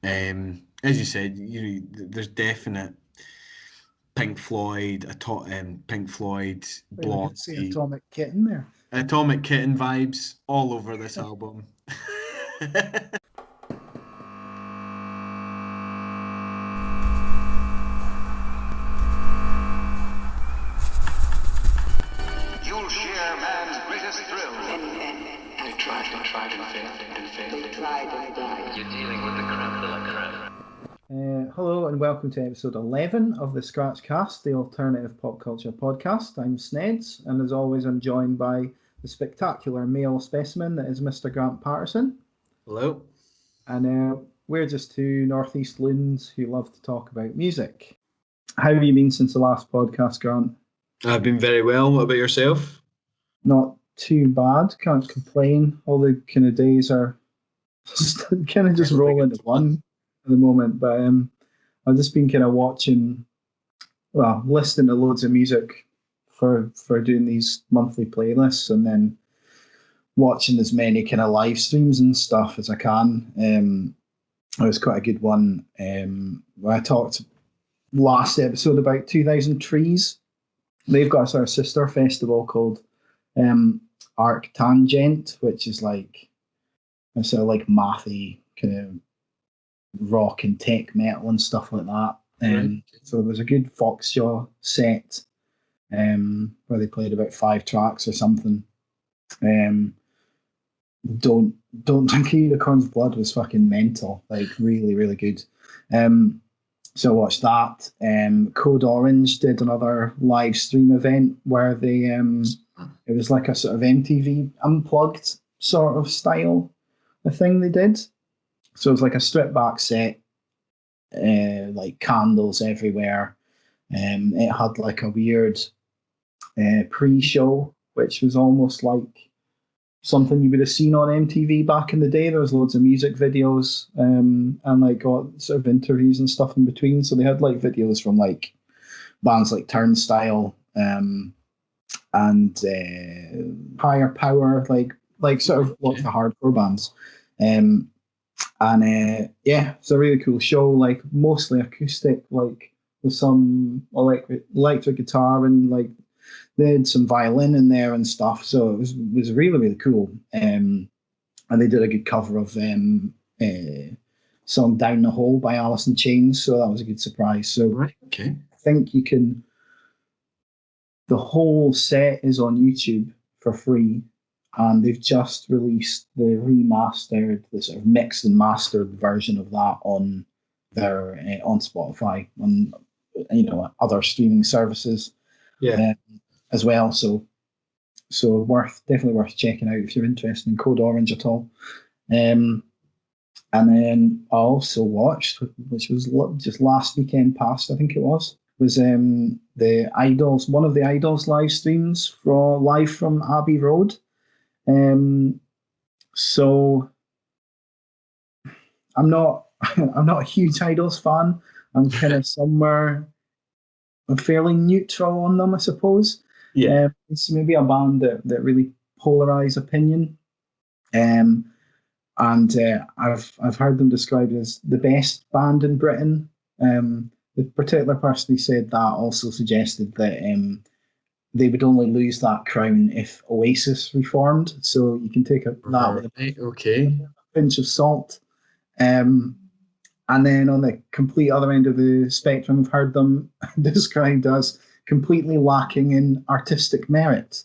As you said, there's definite Pink Floyd, Blondie, Atomic Kitten there. Atomic Kitten vibes all over this album. You'll share man's greatest thrill. They tried and failed. They tried and died. You're dealing with the creme de la creme. Hello and welcome to episode 11 of the Scratch Cast, the alternative pop culture podcast. I'm Sneds, and as always, I'm joined by the spectacular male specimen that is Mr. Grant Patterson. Hello. And we're just two northeast loons who love to talk about music. How have you been since the last podcast, Grant? I've been very well. What about yourself? Not too bad. Can't complain. All the kind of days are kind of just roll into one at the moment. But I've just been kind of listening to loads of music for doing these monthly playlists, and then watching as many kind of live streams and stuff as I can. It was quite a good one. I talked last episode about 2000 Trees. They've got a sort of sister festival called Arctangent, which is like a sort of like mathy kind of rock and tech metal and stuff like that. So there was a good Foxjaw set where they played about 5 tracks or something. Don't Drink a Unicorn's Blood was fucking mental, like really, really good. So I watched that. Code Orange did another live stream event where they it was like a sort of MTV Unplugged sort of style of thing they did. So it was like a stripped back set, like candles everywhere. It had like a weird pre-show, which was almost like something you would have seen on MTV back in the day. There was loads of music videos and like got sort of interviews and stuff in between. So they had like videos from like bands like Turnstile and Higher Power, like sort of lots of hardcore bands. It's a really cool show, like mostly acoustic, like with some electric guitar, and like they had some violin in there and stuff. So it was really, really cool. And they did a good cover of song Down the Hole by Alice in Chains. So that was a good surprise. So I think the whole set is on YouTube for free. And they've just released the remastered, the sort of mixed and mastered version of that on their on Spotify, on other streaming services, as well. So definitely worth checking out if you're interested in Code Orange at all. And then I also watched, which was just last weekend past, I think it was the Idols, one of the Idols live streams live from Abbey Road. So I'm not a huge Idols fan. I'm kind of somewhere fairly neutral on them, I suppose. Yeah. It's maybe a band that really polarize opinion. And I've heard them described as the best band in Britain. The particular person who said that also suggested that they would only lose that crown if Oasis reformed. So you can take that with a pinch of salt. And then on the complete other end of the spectrum, I've heard them described as completely lacking in artistic merit,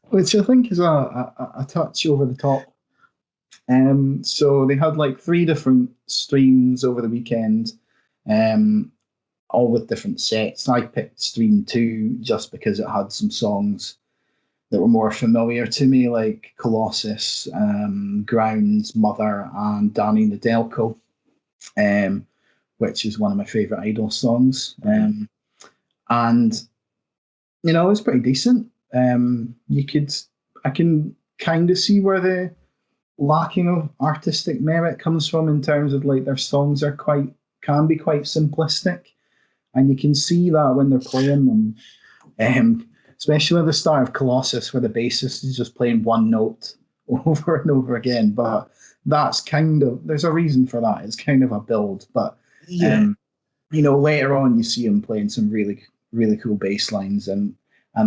which I think is a touch over the top. So they had like 3 different streams over the weekend, all with different sets. I picked stream 2 just because it had some songs that were more familiar to me, like Colossus, Grounds, Mother, and Danny Nedelko, which is one of my favourite Idol songs. And it's pretty decent. I can kind of see where the lacking of artistic merit comes from, in terms of like their songs can be quite simplistic. And you can see that when they're playing them, especially at the start of Colossus, where the bassist is just playing one note over and over again. But that's kind of, there's a reason for that. It's kind of a build, but Yeah. later on you see him playing some really, really cool bass lines, and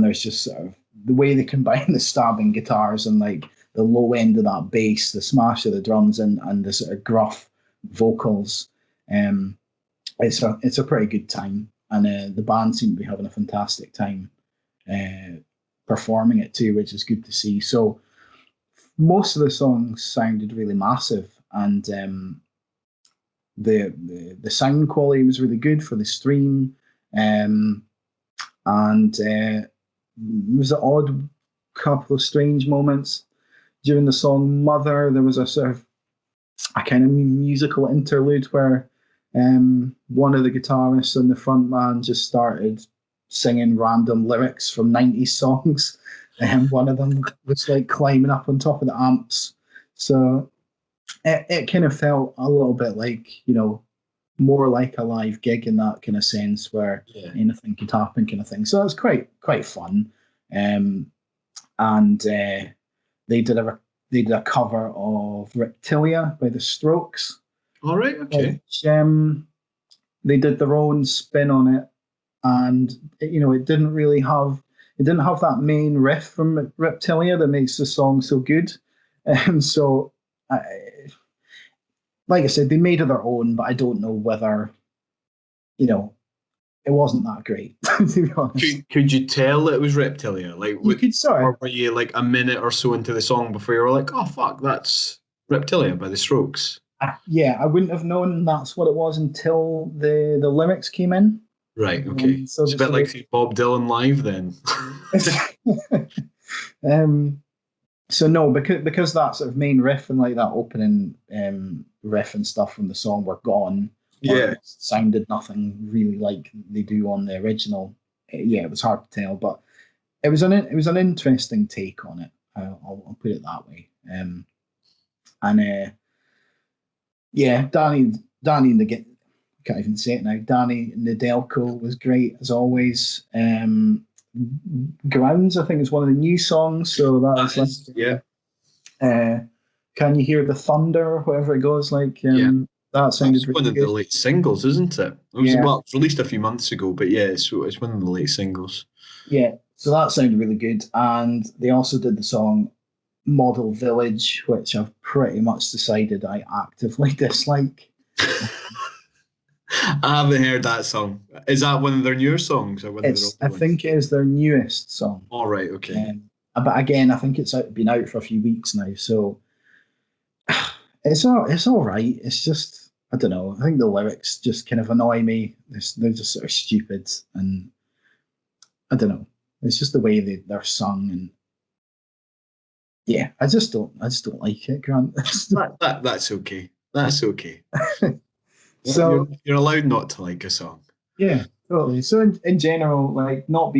there's just sort of the way they combine the stabbing guitars and like the low end of that bass, the smash of the drums, and the sort of gruff vocals. It's a pretty good time, and the band seem to be having a fantastic time performing it too, which is good to see. So most of the songs sounded really massive, and the sound quality was really good for the stream, and there was an odd couple of strange moments during the song "Mother." There was a sort of a kind of musical interlude where one of the guitarists and the front man just started singing random lyrics from 90s songs. And one of them was like climbing up on top of the amps. So it kind of felt a little bit like, more like a live gig in that kind of sense where anything could happen kind of thing. So it was quite fun. And they did a cover of Reptilia by the Strokes. All right. Okay. Which, they did their own spin on it, and it didn't have that main riff from Reptilia that makes the song so good. So, like I said, they made it their own, but I don't know whether, it wasn't that great, to be honest. Could you tell it was Reptilia? Like, You could sort or of, were you like a minute or so into the song before you were like, oh fuck, that's Reptilia by the Strokes? yeah, I wouldn't have known that's what it was until the lyrics came in. Right. Okay. So it's a bit like seeing Bob Dylan live then. So no, because that sort of main riff and like that opening riff and stuff from the song were gone. Yeah. Sounded nothing really like they do on the original. Yeah, it was hard to tell, but it was an interesting take on it. I'll put it that way. Yeah, Danny and the can't even say it now. Danny Nedelko was great as always. Grounds, I think, is one of the new songs. So that was like, yeah. Can You Hear the Thunder or whatever it goes like? That sounded really one of good. the late singles, isn't it? Well, it was released a few months ago, but yeah, so it's one of the late singles. Yeah, so that sounded really good. And they also did the song Model Village, which I've pretty much decided I actively dislike. I haven't heard that song. Is that one of their newer songs? Or I think it is their newest song. All right, okay. But again, I think it's been out for a few weeks now, so it's all right. It's just, I don't know. I think the lyrics just kind of annoy me. They're just sort of stupid, and I don't know. It's just the way they're sung, and yeah, I just don't like it, Grant. That's okay. That's okay. So you're allowed not to like a song. Yeah, totally. So in general, like not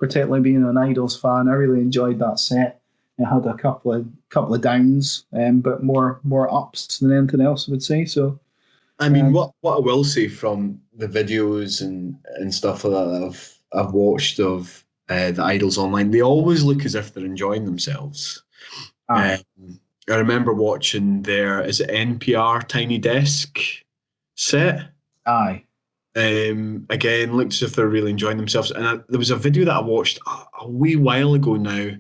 particularly being an Idols fan, I really enjoyed that set. It had a couple of downs, but more ups than anything else, I would say. So, I mean, what I will say from the videos and stuff like that I've watched of the Idols online, they always look as if they're enjoying themselves. I remember watching is it NPR Tiny Desk set? Aye. Again, looked as if they're really enjoying themselves. And there was a video that I watched a wee while ago now.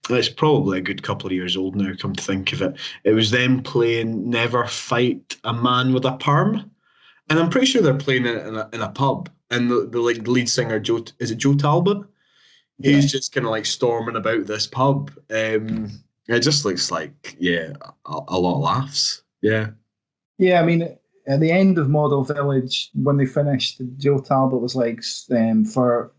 It's probably a good couple of years old now, come to think of it. It was them playing Never Fight a Man with a Perm. And I'm pretty sure they're playing it in a pub. And the lead singer, is it Joe Talbot? Yeah. He's just kind of like storming about this pub. It just looks like, a lot of laughs. Yeah. Yeah, I mean, at the end of Model Village, when they finished, Joe Talbot was like, for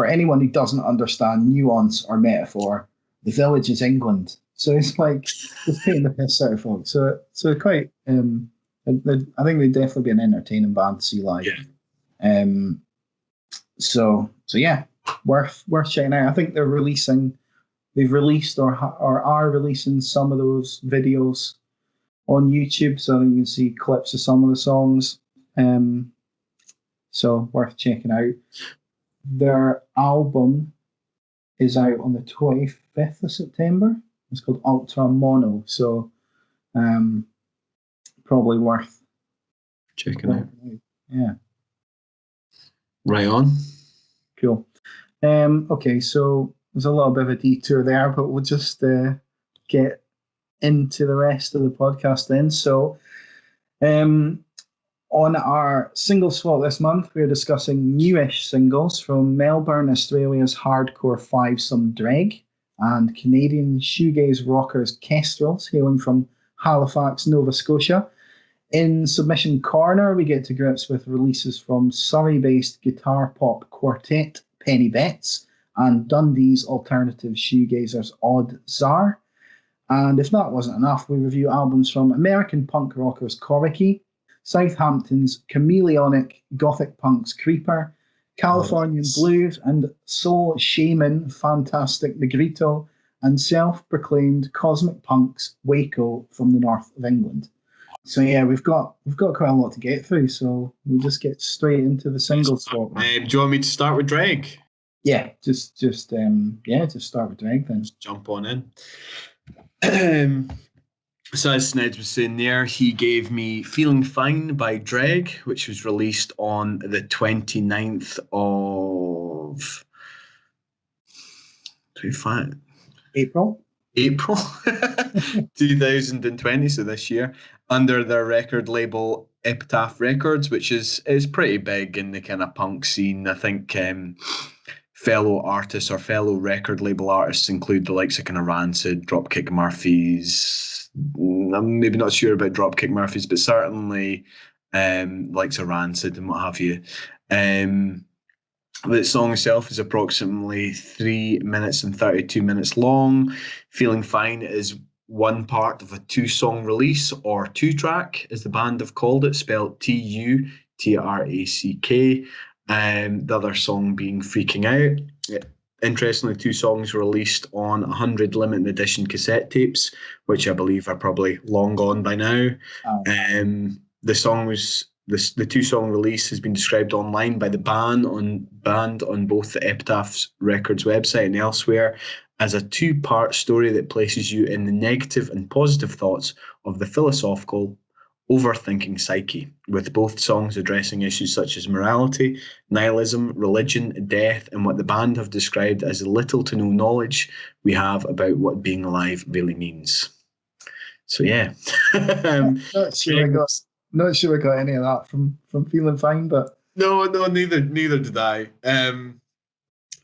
anyone who doesn't understand nuance or metaphor, the village is England. So it's like just painting the piss out of folks. So quite. I think they'd definitely be an entertaining band to see live. Yeah. So yeah, worth checking out. I think they've released or are releasing some of those videos on YouTube, so you can see clips of some of the songs. So worth checking out. Their album is out on the 25th of September. It's called Ultra Mono. So probably worth checking out. Yeah. Right on. Cool. Okay, so there's a little bit of a detour there, but we'll just get into the rest of the podcast then. So on our single swap this month, we're discussing newish singles from Melbourne, Australia's hardcore fivesome DREGG and Canadian shoegaze rockers Kestrels, hailing from Halifax, Nova Scotia. In Submission Corner, we get to grips with releases from Surrey-based guitar pop quartet Penny Betts and Dundee's alternative shoegazers Odd Czar. And if that wasn't enough, we review albums from American punk rockers Coriky, Southampton's chameleonic gothic punks Creeper, Californian blues and soul shaman Fantastic Negrito, and self-proclaimed cosmic punks Waco from the north of England. So yeah, we've got quite a lot to get through, so we'll just get straight into the single swap. Do you want me to start with DREGG? Yeah, just start with DREGG then. Just jump on in. So as Ned was saying there, he gave me Feeling Fine by DREGG, which was released on the 29th of April 2020, so this year, under their record label Epitaph Records, which is pretty big in the kind of punk scene. I think fellow artists or fellow record label artists include the likes of kind of Rancid, Dropkick Murphys. I'm maybe not sure about Dropkick Murphys, but certainly likes of Rancid and what have you. The song itself is approximately 3 minutes and 32 minutes long. Feeling Fine is one part of a 2-song release, or 2-track, as the band have called it, spelled Tutrack. The other song being Freaking Out. Interestingly, 2 songs were released on 100 limited edition cassette tapes, which I believe are probably long gone by now. Oh. The 2-song release has been described online by the band on both the Epitaph Records website and elsewhere as a 2-part story that places you in the negative and positive thoughts of the philosophical, overthinking psyche, with both songs addressing issues such as morality, nihilism, religion, death, and what the band have described as the little to no knowledge we have about what being alive really means. So yeah. Not sure I got any of that from Feeling Fine, but no, neither did I.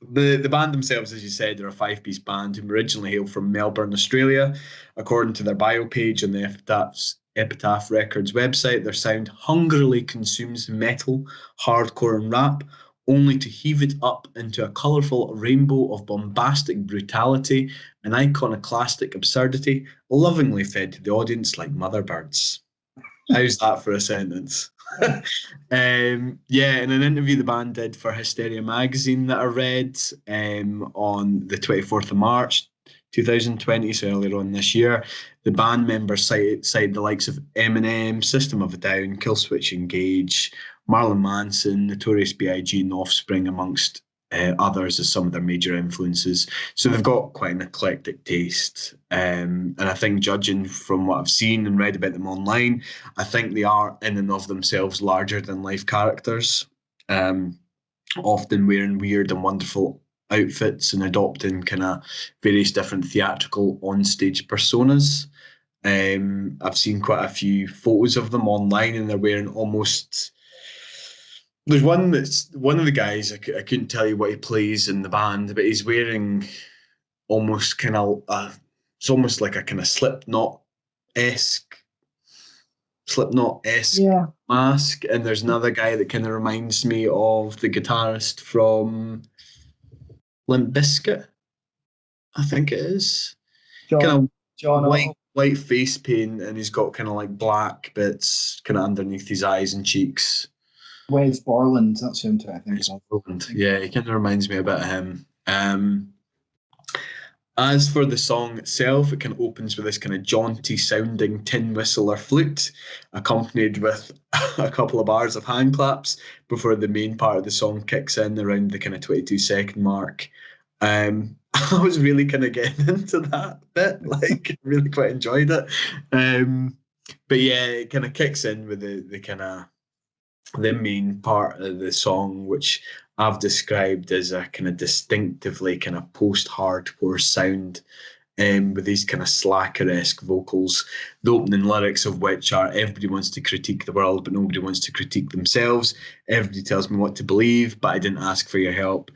The band themselves, as you said, they're a 5-piece band who originally hail from Melbourne, Australia. According to their bio page on the Epitaph Records website, their sound hungrily consumes metal, hardcore and rap, only to heave it up into a colourful rainbow of bombastic brutality and iconoclastic absurdity, lovingly fed to the audience like mother birds. How's that for a sentence? In an interview the band did for Hysteria magazine that I read on the 24th of March 2020, so earlier on this year, the band members cited the likes of Eminem, System of a Down, Killswitch Engage, Marilyn Manson, Notorious B.I.G. and Offspring, amongst others, as some of their major influences. So they've got quite an eclectic taste. And I think, judging from what I've seen and read about them online, I think they are in and of themselves larger than life characters, often wearing weird and wonderful outfits and adopting kind of various different theatrical onstage personas. I've seen quite a few photos of them online, and they're wearing almost... There's one that's one of the guys, I couldn't tell you what he plays in the band, but he's wearing almost kind of it's almost like a kind of Slipknot-esque mask. And there's another guy that kind of reminds me of the guitarist from Limp Bizkit, I think it is. Kind of white face paint, and he's got kind of like black bits kind of underneath his eyes and cheeks. Wes Borland, that's him too, I think. Yeah, he kind of reminds me a bit of him. As for the song itself, it kind of opens with this kind of jaunty sounding tin whistle or flute, accompanied with a couple of bars of hand claps before the main part of the song kicks in around the kind of 22-second mark. I was really kind of getting into that bit, like really quite enjoyed it. But yeah, it kind of kicks in with the kind of the main part of the song, which I've described as a kind of distinctively kind of post-hardcore sound, with these kind of slacker-esque vocals, the opening lyrics of which are everybody wants to critique the world, but nobody wants to critique themselves. Everybody tells me what to believe, but I didn't ask for your help.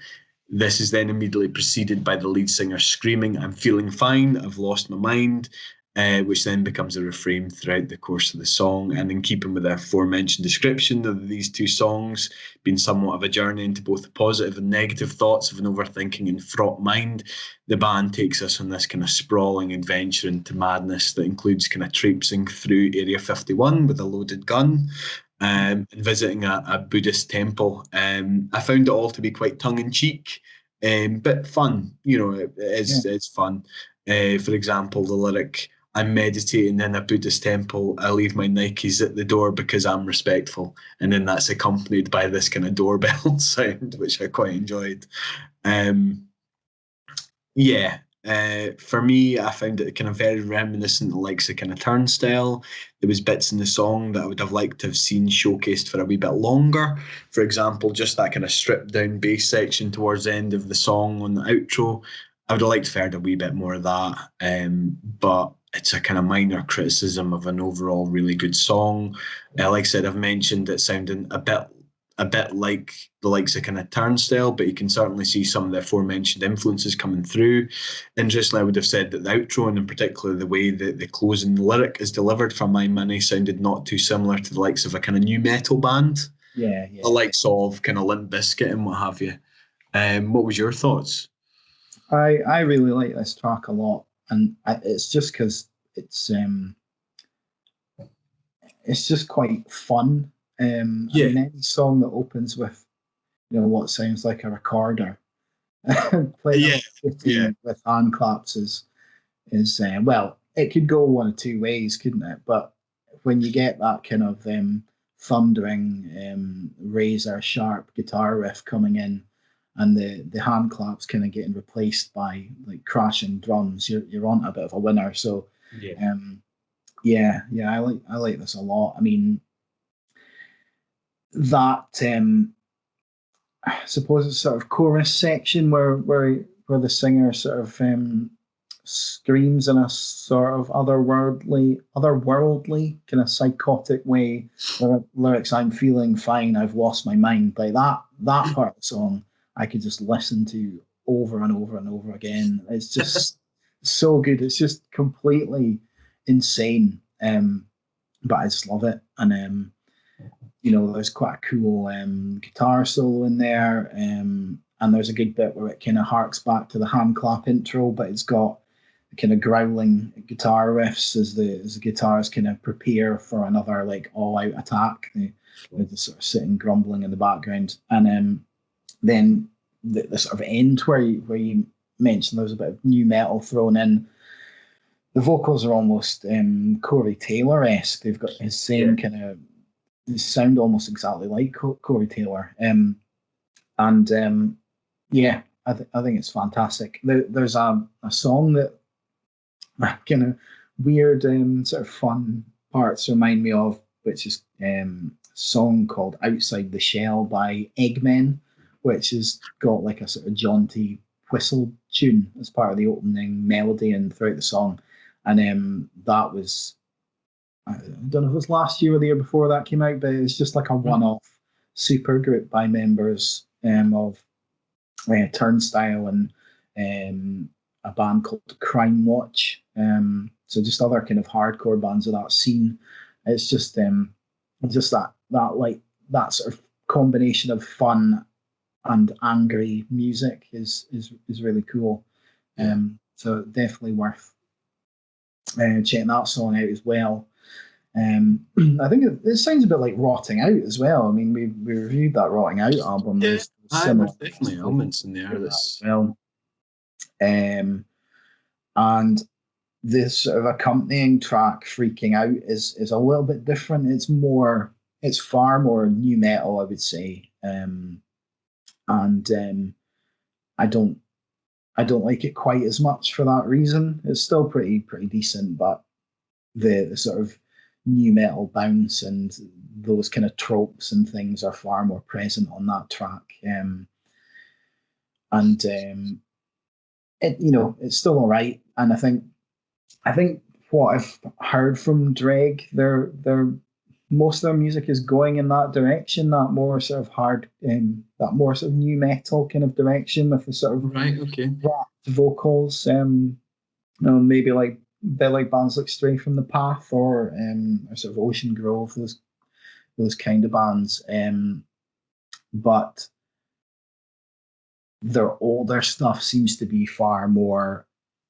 This is then immediately preceded by the lead singer screaming, I'm feeling fine, I've lost my mind, which then becomes a refrain throughout the course of the song. And in keeping with the aforementioned description of these two songs, being somewhat of a journey into both the positive and negative thoughts of an overthinking and fraught mind, the band takes us on this kind of sprawling adventure into madness that includes kind of traipsing through Area 51 with a loaded gun, and visiting a Buddhist temple. I found it all to be quite tongue-in-cheek, but fun. It's fun. For example, the lyric, I'm meditating in a Buddhist temple. I leave my Nikes at the door because I'm respectful. And then that's accompanied by this kind of doorbell sound, which I quite enjoyed. Yeah, for me, I found it kind of very reminiscent of likes of kind of Turnstile. There was bits in the song that I would have liked to have seen showcased for a wee bit longer. For example, just that kind of stripped down bass section towards the end of the song on the outro. I would have liked to have heard a wee bit more of that. But it's a kind of minor criticism of an overall really good song. Like I said, I've mentioned it sounding a bit like the likes of kind of Turnstile, but you can certainly see some of the aforementioned influences coming through. Interestingly, I would have said that the outro, and in particular the way that the closing lyric is delivered for My Money, sounded not too similar to the likes of a kind of new metal band. Yeah. The likes of kind of Limp Bizkit and what have you. What was your thoughts? I really like this track a lot, and it's just because it's just quite fun. I mean, any song that opens with what sounds like a recorder playing with hand claps is well, it could go one of two ways, couldn't it? But when you get that kind of thundering razor sharp guitar riff coming in, and the hand claps kind of getting replaced by like crashing drums, you're on a bit of a winner. So I like this a lot. I mean, that I suppose it's sort of chorus section where the singer sort of screams in a sort of otherworldly kind of psychotic way. Lyrics, I'm feeling fine, I've lost my mind. Like that part of the song I could just listen to over and over and over again. It's just so good. It's just completely insane. But I just love it. And there's quite a cool guitar solo in there. And there's a good bit where it kind of harks back to the hand clap intro, but it's got kind of growling guitar riffs as the guitars kind of prepare for another like all out attack. They're just sort of sitting grumbling in the background, and then the sort of end where you mentioned there's a bit of new metal thrown in. The vocals are almost Corey Taylor-esque. They've got his same kind of sound, almost exactly like Corey Taylor. I think it's fantastic. There's a song that kind of weird sort of fun parts remind me of, which is a song called Outside the Shell by Eggmen, which has got like a sort of jaunty whistle tune as part of the opening melody and throughout the song. And that was, I don't know if it was last year or the year before that came out, but it's just like a one-off super group by members of Turnstile and a band called Crime Watch. So just other kind of hardcore bands of that scene. It's just that like that sort of combination of fun and angry music is really cool. So definitely worth checking that song out as well. I think it sounds a bit like Rotting Out as well. I mean, we reviewed that Rotting Out album. Yeah, There's there's definitely elements in there as well. And this sort of accompanying track, Freaking Out, is a little bit different. It's far more new metal, I would say. I don't I don't like it quite as much for that reason. It's still pretty decent, but the sort of new metal bounce and those kind of tropes and things are far more present on that track. It it's still all right, and I think what I've heard from DREGG, their most of their music is going in that direction, that more sort of hard, that more sort of new metal kind of direction with the sort of Right, okay. rapped vocals. Maybe like a bit like bands like Stray from the Path or sort of Ocean Grove, those kind of bands. But their older stuff seems to be far more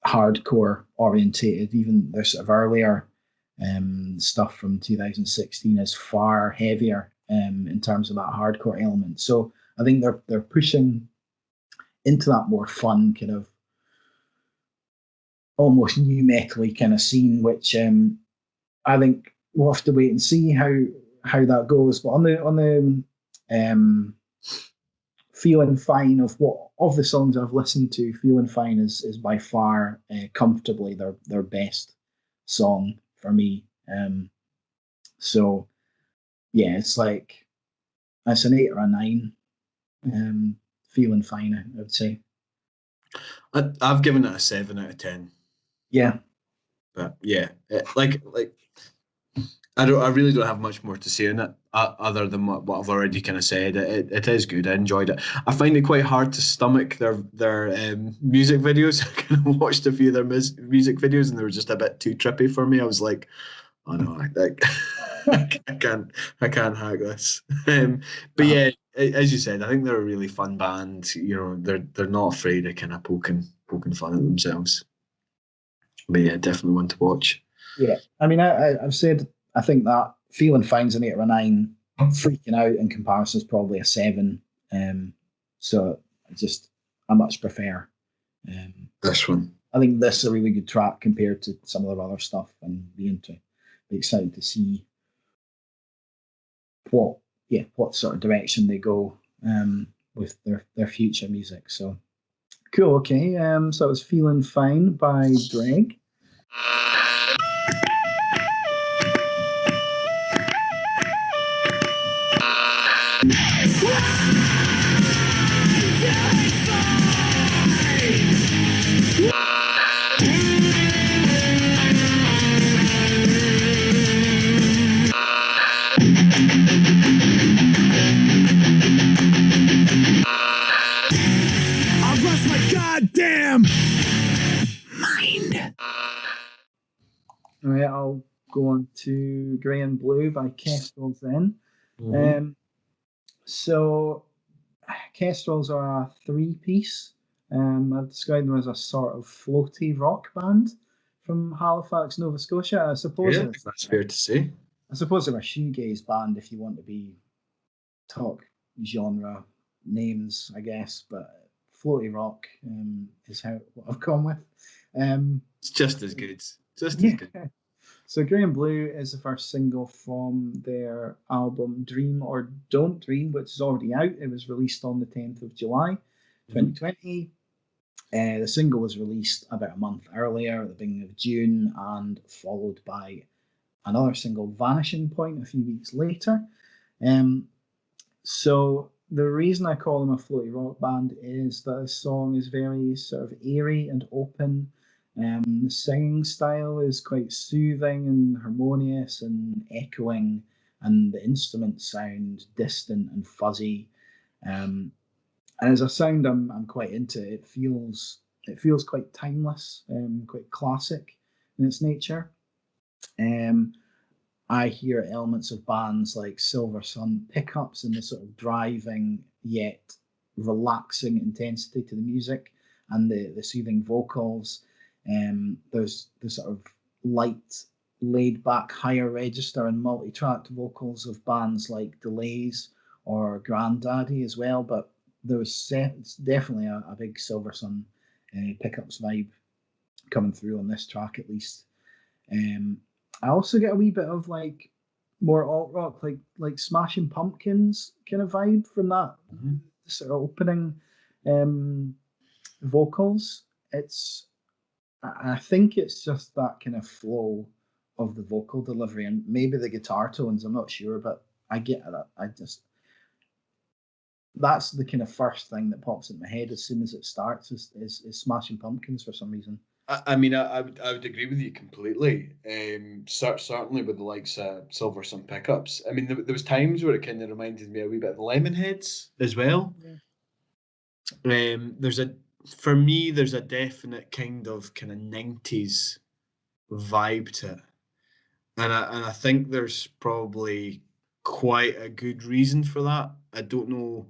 hardcore orientated. Even their sort of earlier stuff from 2016 is far heavier in terms of that hardcore element. So I think they're pushing into that more fun kind of almost new metally kind of scene, which I think we'll have to wait and see how that goes. But on the Feeling Fine, of the songs I've listened to, Feeling Fine is by far comfortably their best song for me. So yeah, it's an 8 or a 9. Feeling Fine, I would say. I've given it a 7 out of 10. Yeah. But yeah, I really don't have much more to say on it other than what I've already kind of said. It is good. I enjoyed it. I find it quite hard to stomach their music videos. I kind of watched a few of their music videos and they were just a bit too trippy for me. I was like, oh no, I can't hack this. But yeah, as you said, I think they're a really fun band. They're not afraid of kind of poking fun at themselves. But yeah, definitely one to watch. Yeah, I mean, I've said I think that Feeling Fine's an 8 or a 9. Freaking Out in comparison is probably a 7. So I much prefer this one. I think this is a really good track compared to some of their other stuff, and be excited to see what sort of direction they go with their future music. So cool. Okay. So it was Feeling Fine by DREGG. I've lost my goddamn mind. All right, I'll go on to Grey and Blue by Kestrels then. Mm-hmm. So Kestrels are a 3-piece. I've described them as a sort of floaty rock band from Halifax, Nova Scotia. I suppose That's fair to say. I suppose they're a shoegaze band if you want to talk genre names, I guess. But floaty rock is what I've gone with. It's just as good. As good. So Grey and Blue is the first single from their album Dream or Don't Dream, which is already out. It was released on the 10th of July, 2020. The single was released about a month earlier, at the beginning of June, and followed by another single, Vanishing Point, a few weeks later. So the reason I call them a floaty rock band is that the song is very sort of airy and open. The singing style is quite soothing and harmonious and echoing, and the instruments sound distant and fuzzy. And as a sound, I'm quite into. It feels quite timeless, quite classic in its nature. I hear elements of bands like Silver Sun pickups and the sort of driving yet relaxing intensity to the music and the soothing vocals. There's the sort of light, laid back, higher register and multi-tracked vocals of bands like Delays or Grandaddy as well. But there's definitely a big Silver Sun pickups vibe coming through on this track, at least. I also get a wee bit of like more alt rock, like Smashing Pumpkins kind of vibe from that sort of opening vocals. I think it's just that kind of flow of the vocal delivery and maybe the guitar tones. I'm not sure, but I get that. That's the kind of first thing that pops in my head as soon as it starts is Smashing Pumpkins for some reason. I mean, I would agree with you completely. Certainly with the likes of Silver Sun Pickups. I mean, there was times where it kind of reminded me a wee bit of the Lemonheads as well. Yeah. For me, there's a definite kind of 90s vibe to it, and I think there's probably quite a good reason for that. I don't know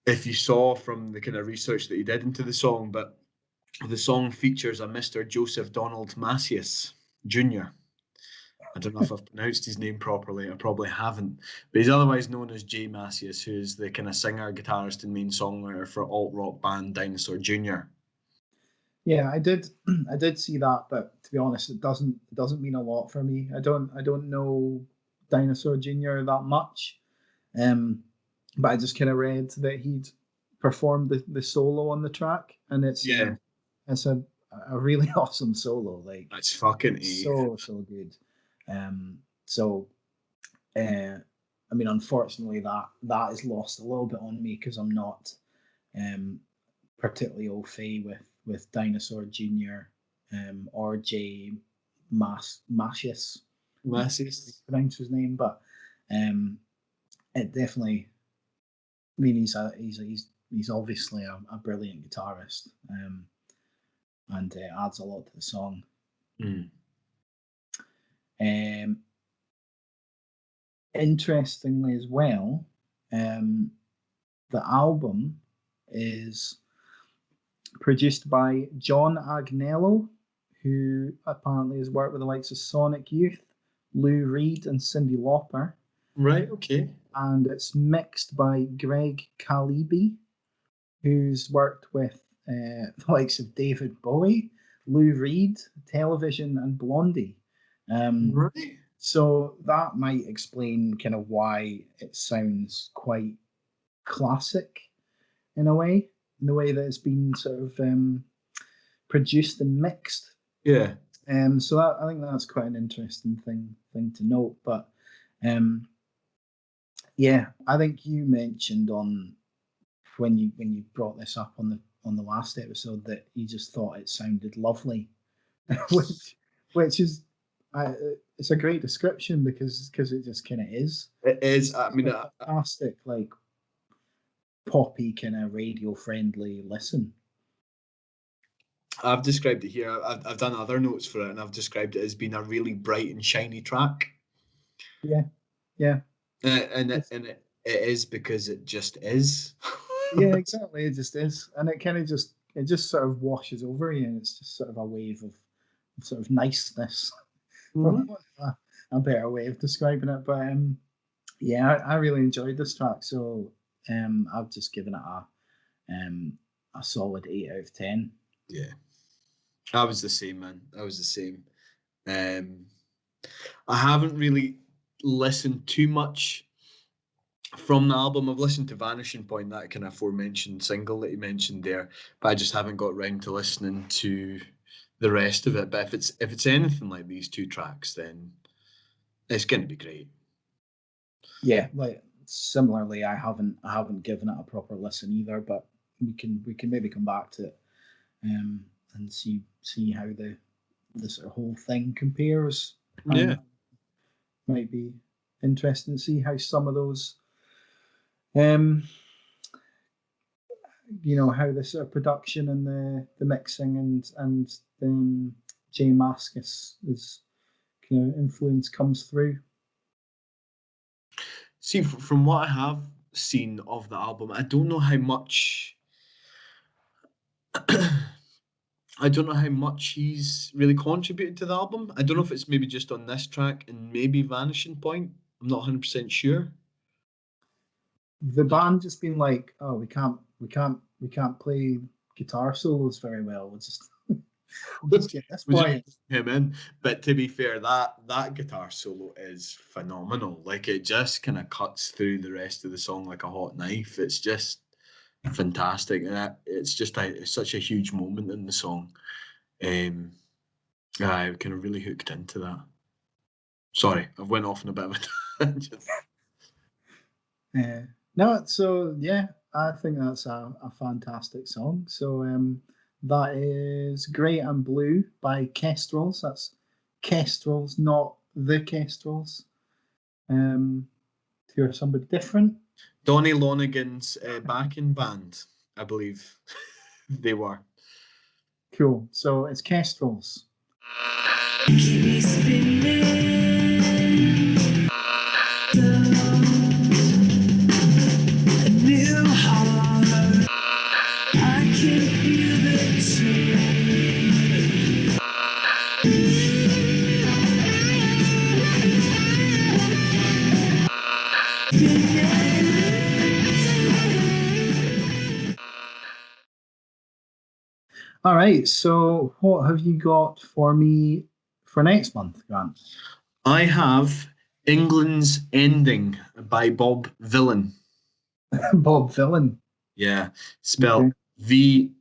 if you saw from the kind of research that you did into the song, but the song features a Mr. Joseph Donald Macias Jr. I don't know if I've pronounced his name properly. I probably haven't. But he's otherwise known as Jay Macias, who's the kind of singer, guitarist, and main songwriter for alt-rock band Dinosaur Jr. Yeah, I did see that, but to be honest, it doesn't mean a lot for me. I don't know Dinosaur Jr. that much. But I just kind of read that he'd performed the solo on the track, and it's a really awesome solo. Like That's fucking so good. I mean, unfortunately, that is lost a little bit on me because I'm not particularly au fait with Dinosaur Jr. Or Jay Macias. Pronounce his name, but it definitely. I mean, he's obviously a brilliant guitarist, and adds a lot to the song. Interestingly, as well, the album is produced by John Agnello, who apparently has worked with the likes of Sonic Youth, Lou Reed, and Cyndi Lauper. Right. Okay. And it's mixed by Greg Kalibi, who's worked with the likes of David Bowie, Lou Reed, Television, and Blondie. Right. So that might explain kind of why it sounds quite classic in a way, in the way that it's been sort of produced and mixed. Yeah. So I think that's quite an interesting thing to note. But yeah, I think you mentioned when you brought this up on the last episode that you just thought it sounded lovely, which is it's a great description because it just kind of is. It is. I mean, fantastic, like poppy kind of radio friendly listen. I've described it here. I've done other notes for it, and I've described it as being a really bright and shiny track. Yeah. And it is because it just is. Yeah, exactly. It just is, and it kind of just sort of washes over you, and it's just sort of a wave of sort of niceness. Mm-hmm. A better way of describing it, but yeah, I really enjoyed this track, so I've just given it a solid 8 out of 10. Yeah, I was the same, man. I was the same. I haven't really listened too much from the album. I've listened to Vanishing Point, that kind of aforementioned single that you mentioned there, but I just haven't got round to listening to the rest of it. But if it's anything like these two tracks, then it's going to be great. Yeah, like similarly, I haven't given it a proper listen either, but we can maybe come back to it and see how the sort of whole thing compares. Yeah, might be interesting to see how some of those how the sort of production and the mixing and Jay Mascis' kind of influence comes through. See, from what I have seen of the album, I don't know how much. I don't know how much he's really contributed to the album. I don't know if it's maybe just on this track and maybe Vanishing Point. I'm not 100% sure. The band just been like, oh, we can't play guitar solos very well. We'll just get this boy him in. But to be fair, that guitar solo is phenomenal. Like, it just kind of cuts through the rest of the song like a hot knife. It's just fantastic. And it's just it's such a huge moment in the song. I kind of really hooked into that. Sorry, I've went off on a bit of a tangent. No, so yeah, I think that's a fantastic song. So that is Grey and Blue by Kestrels. That's Kestrels, not the Kestrels. Who are somebody different. Donny Lonergan's backing band, I believe they were. Cool. So it's Kestrels. All right, so what have you got for me for next month, Grant? I have England's Ending by Bob Vylan. Bob Vylan. Yeah, spelled Vylan.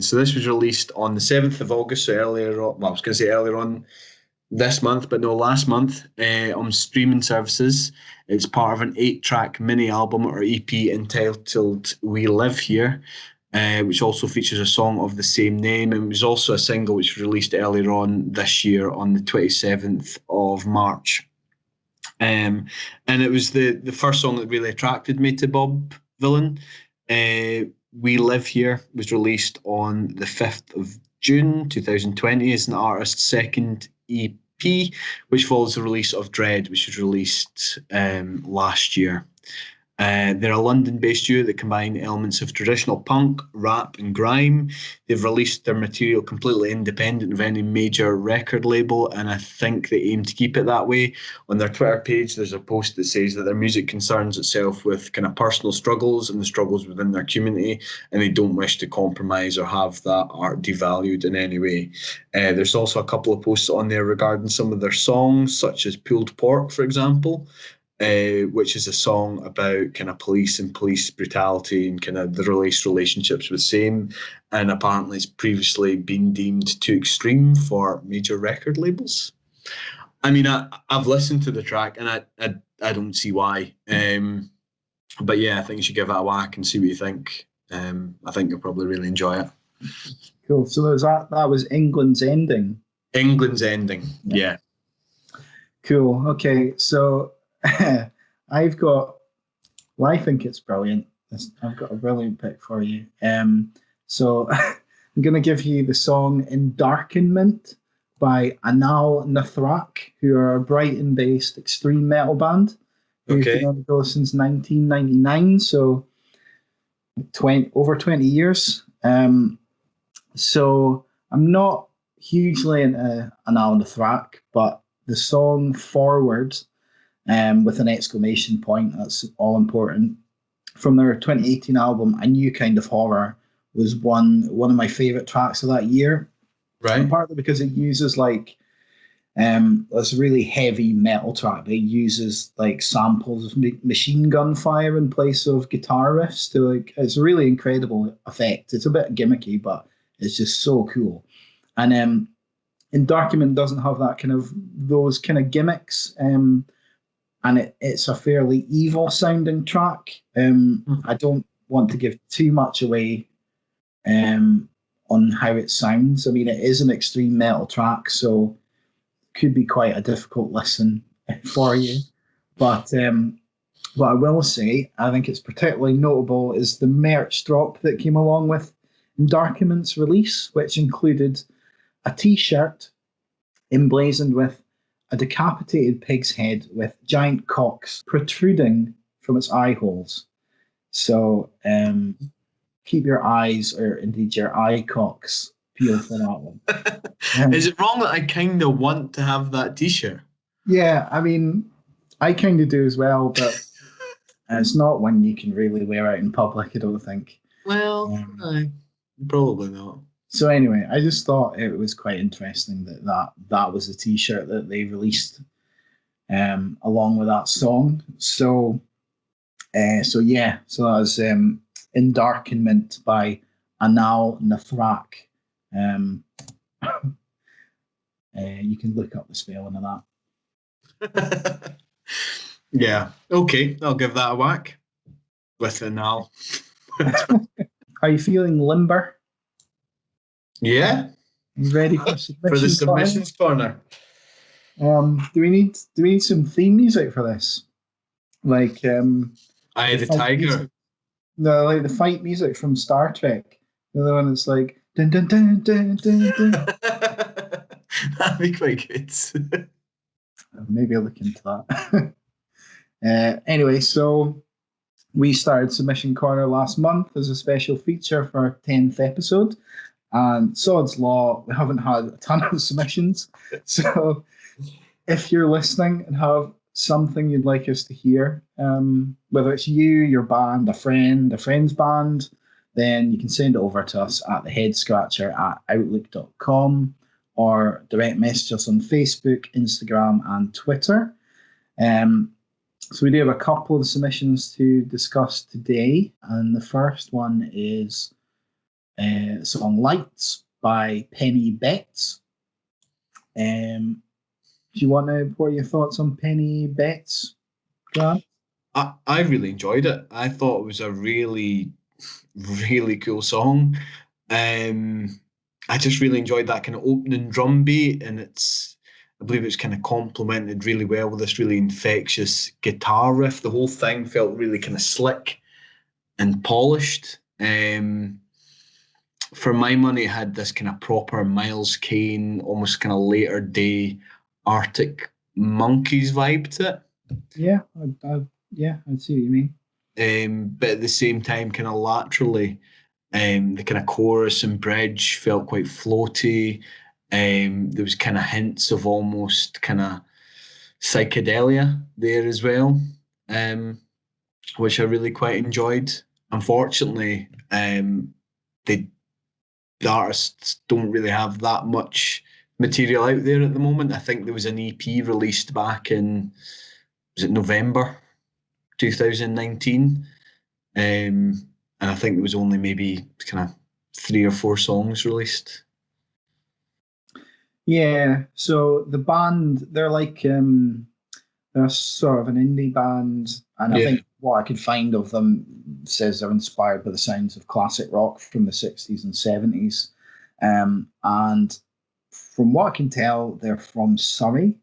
So this was released on the 7th of August, so earlier on, well, I was going to say earlier on this month, but no, last month on streaming services. It's part of an 8-track mini album or EP entitled We Live Here, which also features a song of the same name, and was also a single which was released earlier on this year on the 27th of March. And it was the first song that really attracted me to Bob Vylan. We Live Here was released on the 5th of June 2020 as an artist's second EP, which follows the release of DREGG, which was released last year. They're a London-based duo that combine elements of traditional punk, rap, and grime. They've released their material completely independent of any major record label, and I think they aim to keep it that way. On their Twitter page, there's a post that says that their music concerns itself with kind of personal struggles and the struggles within their community, and they don't wish to compromise or have that art devalued in any way. There's also a couple of posts on there regarding some of their songs, such as Pulled Pork, for example, which is a song about kind of police and police brutality and kind of the relationships with same, and apparently it's previously been deemed too extreme for major record labels. I mean, I've listened to the track and I don't see why. But yeah, I think you should give it a whack and see what you think. I think you'll probably really enjoy it. Cool. So that was England's Ending. England's Ending, yeah. Cool. Okay, so I think it's brilliant. I've got a brilliant pick for you. So I'm going to give you the song Endarkenment by Anaal Nathrakh, who are a Brighton-based extreme metal band who've been on the go since 1999, so over 20 years. So I'm not hugely into Anaal Nathrakh, but the song Forward, with an exclamation point, that's all important, from their 2018 album A New Kind of Horror, was one of my favourite tracks of that year. Right. And partly because it uses this really heavy metal track. It uses like samples of machine gun fire in place of guitar riffs to it's a really incredible effect. It's a bit gimmicky, but it's just so cool. And Endarkenment doesn't have those kind of gimmicks. And it's a fairly evil sounding track. I don't want to give too much away on how it sounds. I mean, it is an extreme metal track, so it could be quite a difficult listen for you. But what I will say, I think it's particularly notable, is the merch drop that came along with Endarkenment's release, which included a t-shirt emblazoned with a decapitated pig's head with giant cocks protruding from its eye holes. So keep your eyes, or indeed your eye cocks, peeled for that one. Is it wrong that I kind of want to have that t-shirt? Yeah, I mean, I kind of do as well, but it's not one you can really wear out in public, I don't think. Well, probably not. So anyway, I just thought it was quite interesting that was a t-shirt that they released along with that song. So So that was Endarkenment by Anaal Nathrakh. You can look up the spelling of that. Yeah. Okay, I'll give that a whack. With Anaal. Are you feeling limber? Yeah. You ready for For the submissions? submissions corner. Do we need some theme music for this? Like The fight tiger. music. No, like the fight music from Star Trek. The other one that's like dun dun dun dun dun dun. That'd be quite good. Maybe I'll look into that. Anyway, so we started Submission Corner last month as a special feature for our 10th episode. And Sod's Law, we haven't had a ton of submissions. So if you're listening and have something you'd like us to hear, whether it's you, your band, a friend's band, then you can send it over to us at theheadscratcher@outlook.com or direct message us on Facebook, Instagram, and Twitter. So we do have a couple of submissions to discuss today, and the first one is the song Lights by Penny Betts. Do you want to, what are your thoughts on Penny Betts, Grant? I really enjoyed it. I thought it was a really, really cool song. I just really enjoyed that kind of opening drum beat, and I believe it's kind of complemented really well with this really infectious guitar riff. The whole thing felt really kind of slick and polished. For my money, it had this kind of proper Miles Kane, almost kind of later day Arctic Monkeys vibe to it. Yeah, I'd see what you mean. But at the same time, kind of laterally, the kind of chorus and bridge felt quite floaty. There was kind of hints of almost kind of psychedelia there as well, which I really quite enjoyed. Unfortunately, the artists don't really have that much material out there at the moment. I think there was an EP released back in, was it November 2019? And I think there was only maybe kind of 3 or 4 songs released. Yeah, so the band, they're like they're sort of an indie band, and I think what I could find of them says they're inspired by the sounds of classic rock from the 60s and 70s. And from what I can tell, they're from Surrey,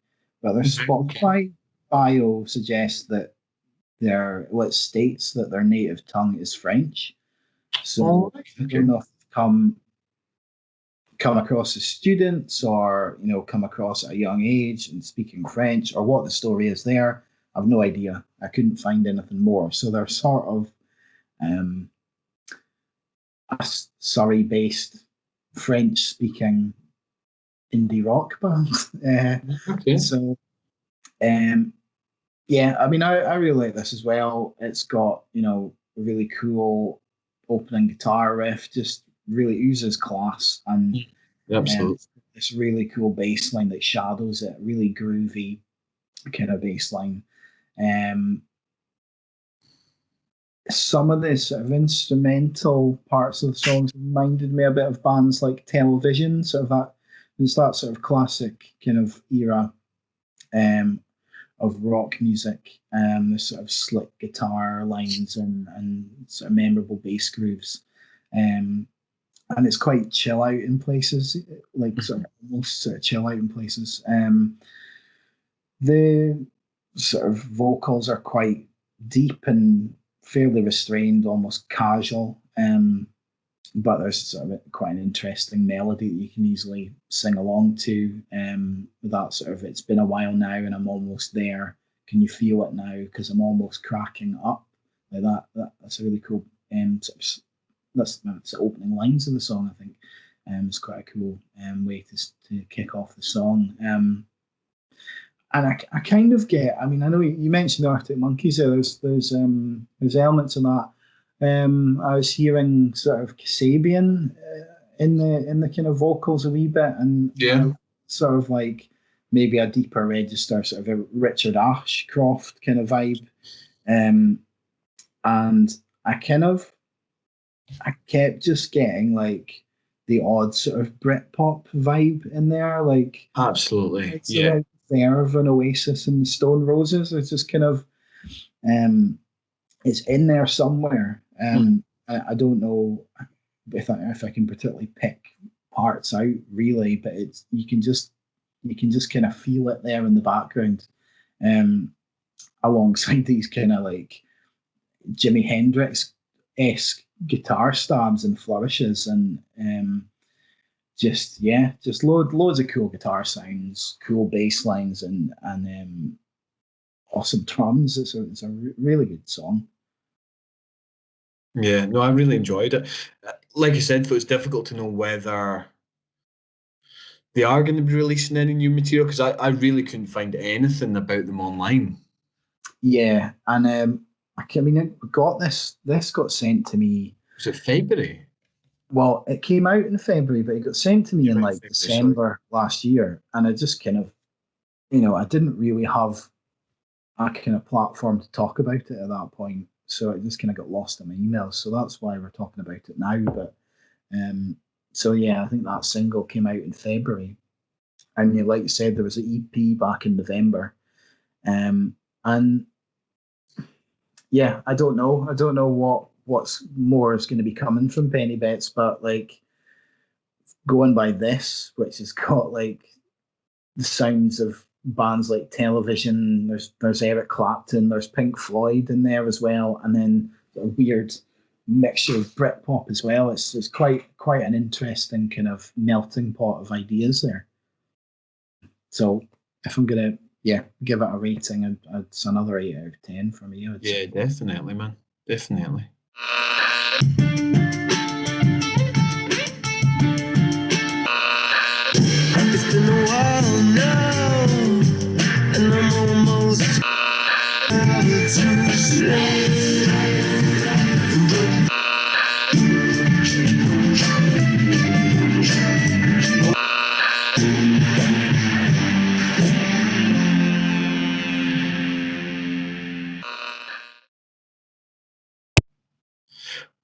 but their Spotify bio suggests that it states that their native tongue is French. So I don't know if they've come across as students or, come across at a young age and speaking French, or what the story is there. I've no idea. I couldn't find anything more. So they're sort of a Surrey-based French-speaking indie rock band. So, yeah, I mean, I really like this as well. It's got, a really cool opening guitar riff, just really oozes class, and absolutely. This really cool bass line that shadows it, really groovy kind of bass line. Some of the sort of instrumental parts of the songs reminded me a bit of bands like Television, sort of that. There's that sort of classic kind of era of rock music, the sort of slick guitar lines and sort of memorable bass grooves. And it's quite chill out in places, like sort of almost sort of chill out in places. The sort of vocals are quite deep and fairly restrained, almost casual. But there's sort of quite an interesting melody that you can easily sing along to. That sort of, it's been a while now and I'm almost there. Can you feel it now? Because I'm almost cracking up. Like that's a really cool that's the opening lines of the song, I think. It's quite a cool way to kick off the song. And I kind of get, I mean, I know you mentioned the Arctic Monkeys there. There's elements of that. I was hearing sort of Kasabian in the kind of vocals a wee bit, and sort of like maybe a deeper register, sort of a Richard Ashcroft kind of vibe. and I kept just getting like the odd sort of Britpop vibe in there, like Absolutely. it's Yeah. like Verve and Oasis and the Stone Roses. It's just kind of it's in there somewhere. I don't know if I can particularly pick parts out really, but it's you can just kind of feel it there in the background, alongside these kind of like Jimi Hendrix-esque guitar stabs and flourishes, and just loads of cool guitar sounds, cool bass lines, and awesome drums. It's a really good song. Yeah, no, I really enjoyed it. Like I said, though, it's difficult to know whether they are going to be releasing any new material because I really couldn't find anything about them online. Yeah, and I mean, it got this. This got sent to me. Was it February? Well, it came out in February, but it got sent to me Came in out in like February, December last year, and I just kind of, I didn't really have a kind of platform to talk about it at that point, so it just kind of got lost in my emails. So that's why we're talking about it now. But so yeah, I think that single came out in February, and like you said, there was an EP back in November, and yeah, I don't know. I don't know what's more is going to be coming from Penny Bets, but like going by this, which has got like the sounds of bands like Television. There's Eric Clapton. There's Pink Floyd in there as well, and then a weird mixture of Britpop as well. It's quite an interesting kind of melting pot of ideas there. So if I'm gonna give it a rating, it's another 8 out of 10 for me. Yeah, definitely, man. Definitely. It's been a while now, and I'm almost out to sleep.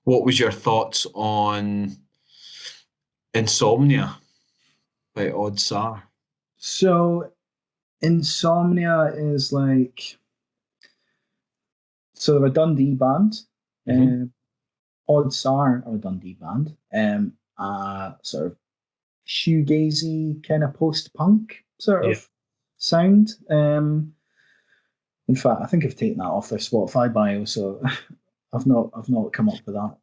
What was your thoughts on Insomnia by Odd Sar? So Insomnia is like sort of a Dundee band. Odd Sar are a Dundee band. Sort of shoegazy kind of post-punk sort of sound. In fact, I think I've taken that off their Spotify bio, so I've not come up with that.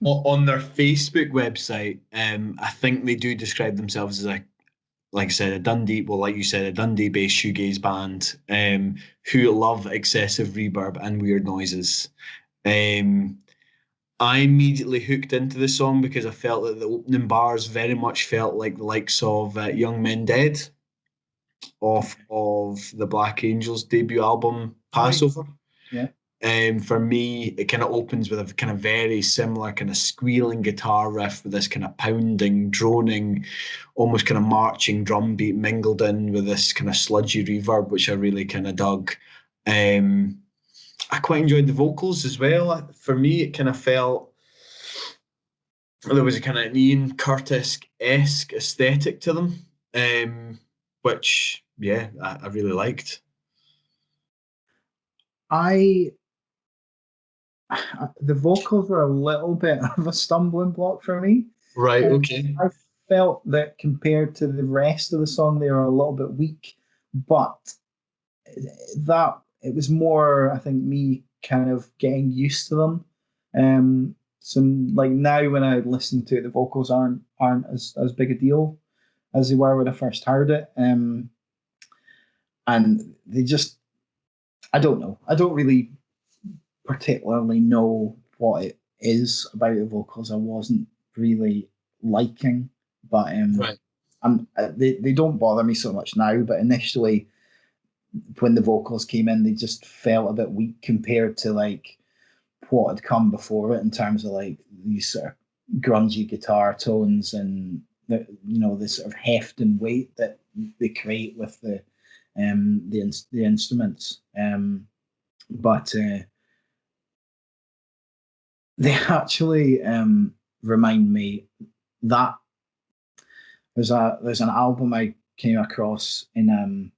On their Facebook website, I think they do describe themselves as like I said, a Dundee, well, like you said, a Dundee-based shoegaze band who love excessive reverb and weird noises. I immediately hooked into the song because I felt that the opening bars very much felt like the likes of Young Men Dead off of the Black Angels debut album, Passover. Yeah. For me, it kind of opens with a kind of very similar kind of squealing guitar riff with this kind of pounding, droning, almost kind of marching drum beat mingled in with this kind of sludgy reverb, which I really kind of dug. I quite enjoyed the vocals as well. For me, it kind of felt there was a kind of an Ian Curtis-esque aesthetic to them, which, yeah, I really liked. The vocals were a little bit of a stumbling block for me. Right, okay. I felt that compared to the rest of the song, they were a little bit weak, but that it was more, I think, me kind of getting used to them. So like now when I listen to it, the vocals aren't as big a deal as they were when I first heard it. And they just, I don't know. I don't really particularly know what it is about the vocals I wasn't really liking, but Right. they don't bother me so much now. But initially, when the vocals came in, they just felt a bit weak compared to like what had come before it in terms of like these sort of grungy guitar tones and the sort of heft and weight that they create with the instruments. But They actually remind me that there's an album I came across in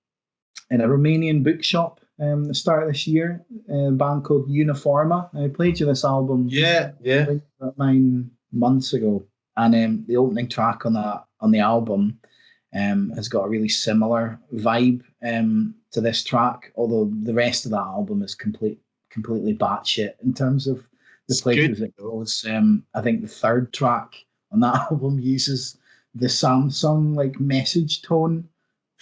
a Romanian bookshop the start of this year, a band called Uniforma. I played you this album Yeah. about 9 months ago, and the opening track on the album has got a really similar vibe to this track, although the rest of that album is completely batshit in terms of the places it goes. I think the third track on that album uses the Samsung like message tone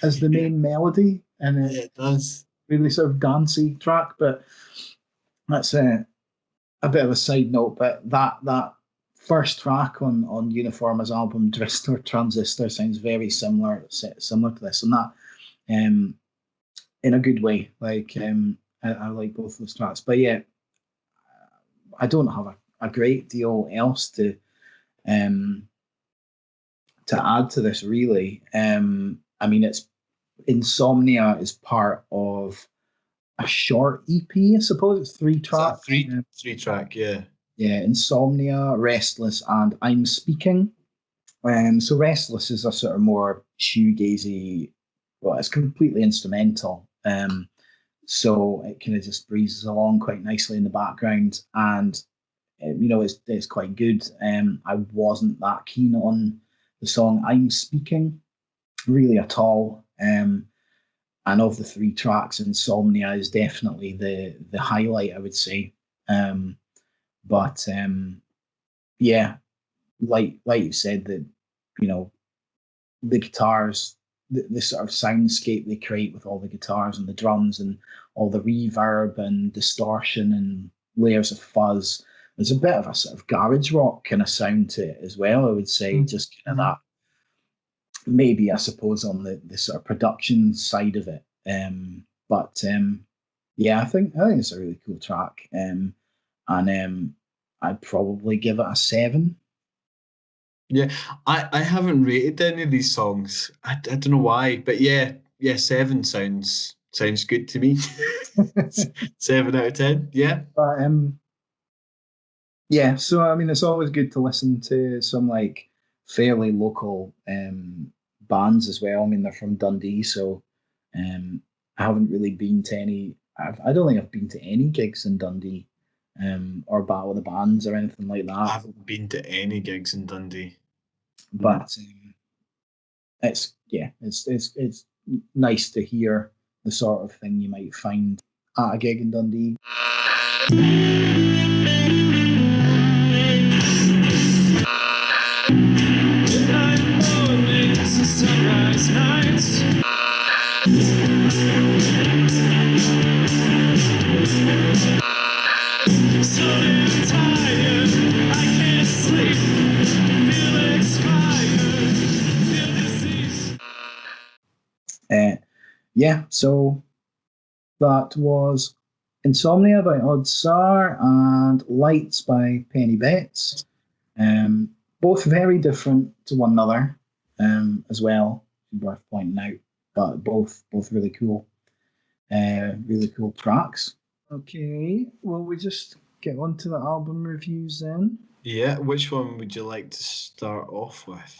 as the main melody, and It does. really sort of dancey track. But that's a bit of a side note. But that first track on Uniforma's album, Dristor Transistor, sounds very similar to this, and that in a good way. Like I like both those tracks. But yeah, I don't have a great deal else to add to this really. I mean, it's Insomnia is part of a short EP, I suppose. It's 3 tracks. Three track, yeah. Yeah, Insomnia, Restless, and I'm Speaking. So Restless is a sort of more shoegazy, well, it's completely instrumental. So it kind of just breezes along quite nicely in the background, and it's quite good. I wasn't that keen on the song I'm Speaking really at all. And of the 3 tracks, Insomnia is definitely the highlight, I would say. But yeah, like you said, that the guitars, the sort of soundscape they create with all the guitars and the drums and all the reverb and distortion and layers of fuzz. There's a bit of a sort of garage rock kind of sound to it as well, I would say. Just kind of that, maybe I suppose on the sort of production side of it. But yeah, I think it's a really cool track. And I'd probably give it a 7. Yeah, I haven't rated any of these songs. I don't know why, but yeah, 7 sounds good to me. 7 out of 10, yeah. But yeah, so I mean, it's always good to listen to some like fairly local bands as well. I mean, they're from Dundee, so I haven't really been to any. I don't think I've been to any gigs in Dundee, or Battle of the Bands or anything like that. I haven't been to any gigs in Dundee, but it's nice to hear the sort of thing you might find at a gig in Dundee. Sunrise nights. So damn tired, I can't sleep. Feel expired, feel disease. Yeah, so that was Insomnia by Oddsar and Lights by Penny Betts. Both very different to one another. As well, worth pointing out, but both really cool tracks. Okay, well, we just get on to the album reviews then. Yeah, which one would you like to start off with?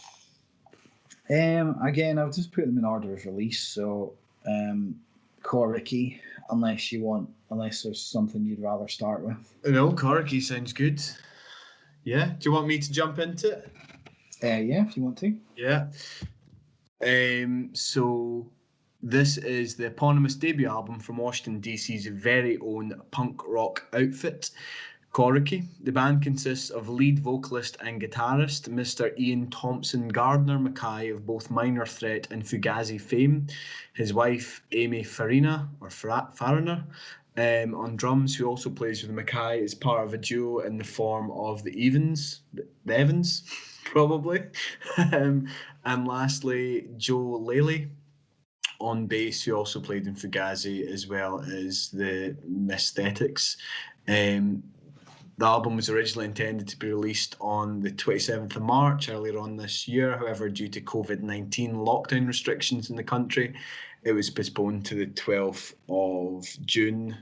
Again, I'll just put them in order of release. So, Coriky, unless there's something you'd rather start with. No, Coriky sounds good. Yeah, do you want me to jump into it? Yeah, if you want to. Yeah. So this is the eponymous debut album from Washington, D.C.'s very own punk rock outfit, Coriky. The band consists of lead vocalist and guitarist Mr. Ian Thompson Gardner Mackay of both Minor Threat and Fugazi fame, his wife Amy Farina on drums, who also plays with Mackay as part of a duo in the form of the Evans, probably. And lastly, Joe Laley on bass, who also played in Fugazi, as well as the Misthetics. The album was originally intended to be released on the 27th of March earlier on this year. However, due to COVID-19 lockdown restrictions in the country, it was postponed to the 12th of June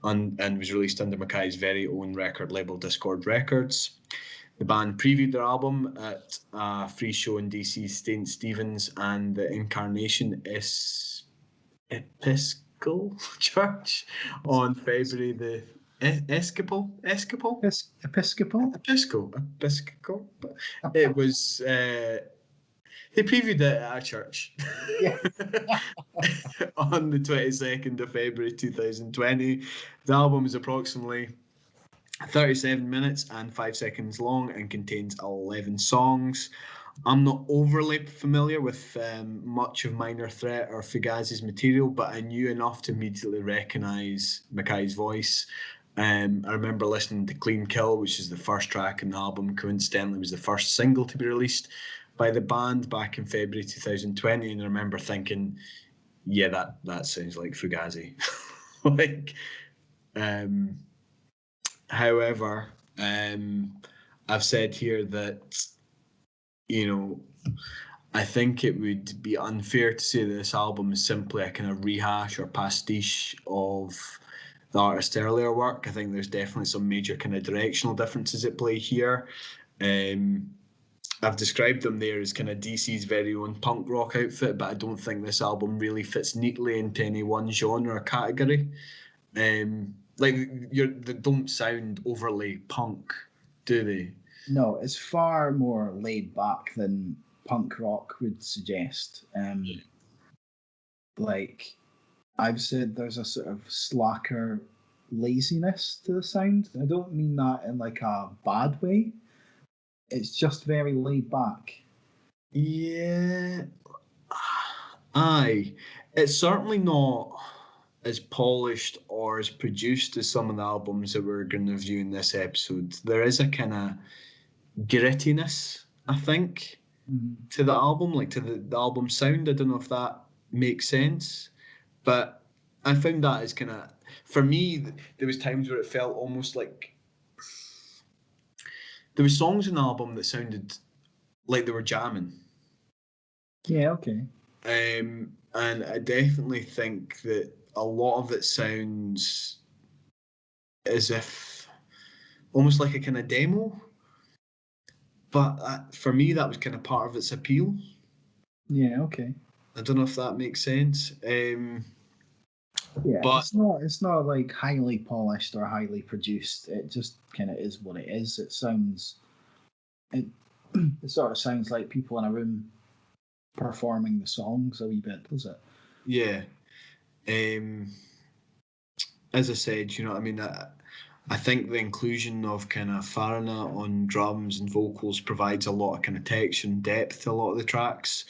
and was released under Mackay's very own record label, Discord Records. The band previewed their album at a free show in DC's St. Stephen's and the Incarnation Episcopal Church on February the Episcopal. It was. They previewed it at a church. Yeah. On the 22nd of February 2020. The album is approximately 37 minutes and 5 seconds long and contains 11 songs. I'm not overly familiar with much of Minor Threat or Fugazi's material, but I knew enough to immediately recognise Mackay's voice. I remember listening to Clean Kill, which is the first track in the album. Coincidentally, was the first single to be released by the band back in February 2020, and I remember thinking, yeah, that sounds like Fugazi. However, I've said here that, I think it would be unfair to say that this album is simply a kind of rehash or pastiche of the artist's earlier work. I think there's definitely some major kind of directional differences at play here. I've described them there as kind of DC's very own punk rock outfit, but I don't think this album really fits neatly into any one genre or category. They don't sound overly punk, do they? No, it's far more laid back than punk rock would suggest. Like I've said, there's a sort of slacker laziness to the sound. I don't mean that in like a bad way. It's just very laid back. Yeah. Aye. It's certainly not as polished or as produced as some of the albums that we're going to review in this episode. There is a kind of grittiness, I think, to the album, like to the album sound. I don't know if that makes sense, but I found that as kind of, for me, there was times where it felt almost like there were songs in the album that sounded like they were jamming. Yeah, okay. And I definitely think that a lot of it sounds as if almost like a kind of demo. But for me, that was kind of part of its appeal. Yeah, okay. I don't know if that makes sense. Yeah, but it's not like highly polished or highly produced. It just kind of is what it is. It sort of sounds like people in a room performing the songs a wee bit, does it? Yeah. As I said, you know what I mean? I think the inclusion of kind of Farina on drums and vocals provides a lot of kind of texture and depth to a lot of the tracks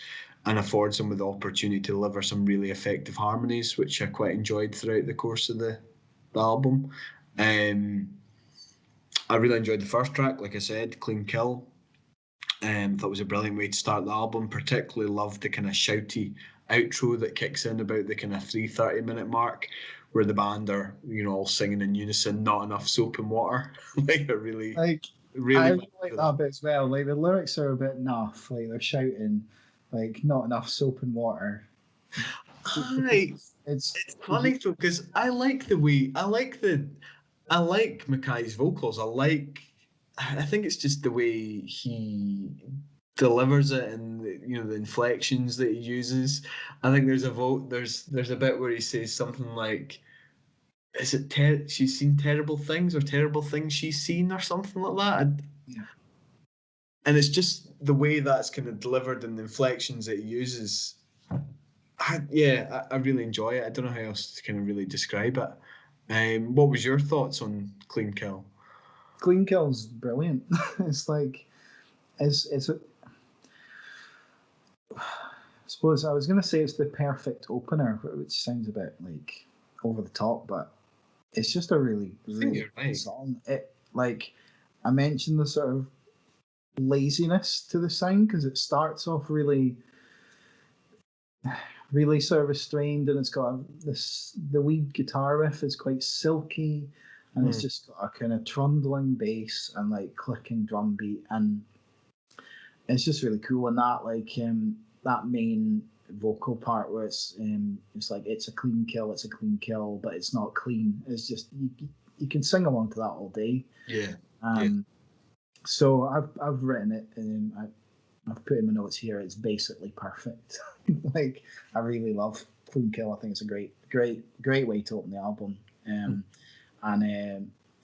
and affords them with the opportunity to deliver some really effective harmonies, which I quite enjoyed throughout the course of the album. I really enjoyed the first track, like I said, Clean Kill. Thought it was a brilliant way to start the album. Particularly loved the kind of shouty outro that kicks in about the kind of 3:30-minute mark, where the band are, all singing in unison, not enough soap and water. I really I really like that bit as well. Like the lyrics are a bit naff. Like they're shouting, like not enough soap and water. It's funny though, because I like Mackay's vocals. I think it's just the way he delivers it and the inflections that he uses. I think there's a bit where he says something like, is it she's seen terrible things or terrible things she's seen or something like that. Yeah. And it's just the way that's kind of delivered and the inflections that he uses. I really enjoy it. I don't know how else to kind of really describe it. What was your thoughts on Clean Kill? Clean Kill's brilliant. It's like I suppose I was going to say it's the perfect opener, which sounds a bit like over the top, but it's just a really good song. It, like I mentioned, the sort of laziness to the sound because it starts off really sort of restrained, and it's got the wee guitar riff is quite silky, and it's just got a kind of trundling bass and like clicking drum beat, and it's just really cool. And that that main vocal part where it's like it's a clean kill, but it's not clean. It's just you can sing along to that all day. Yeah. So I've written it, and I've put in my notes here. It's basically perfect. Like, I really love Clean Kill. I think it's a great way to open the album. And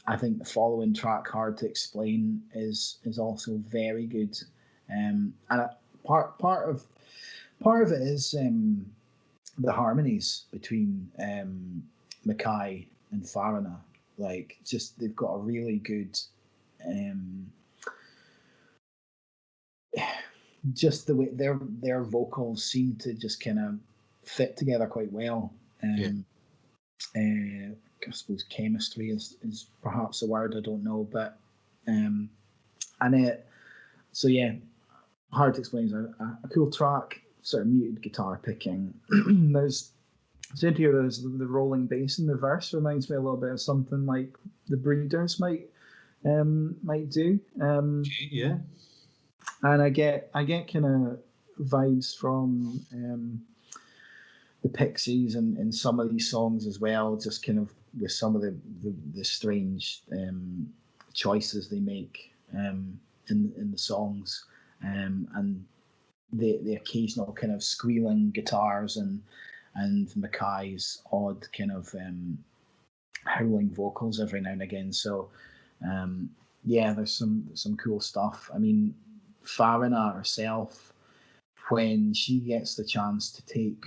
I think the following track, Hard to Explain, is also very good. And part of it is the harmonies between Mackay and Farina. Like, just they've got a really good. Just the way their vocals seem to just kind of fit together quite well. I suppose chemistry is perhaps a word, I don't know, but so yeah, Hard to Explain is a cool track, sort of muted guitar picking. There's the rolling bass in the verse reminds me a little bit of something like the Breeders might do. Yeah. And I get kind of vibes from the Pixies and some of these songs as well, just kind of with some of the strange choices they make in the songs, and the occasional kind of squealing guitars and Mackay's odd kind of howling vocals every now and again. So yeah, there's some cool stuff. I mean, Farina herself, when she gets the chance to take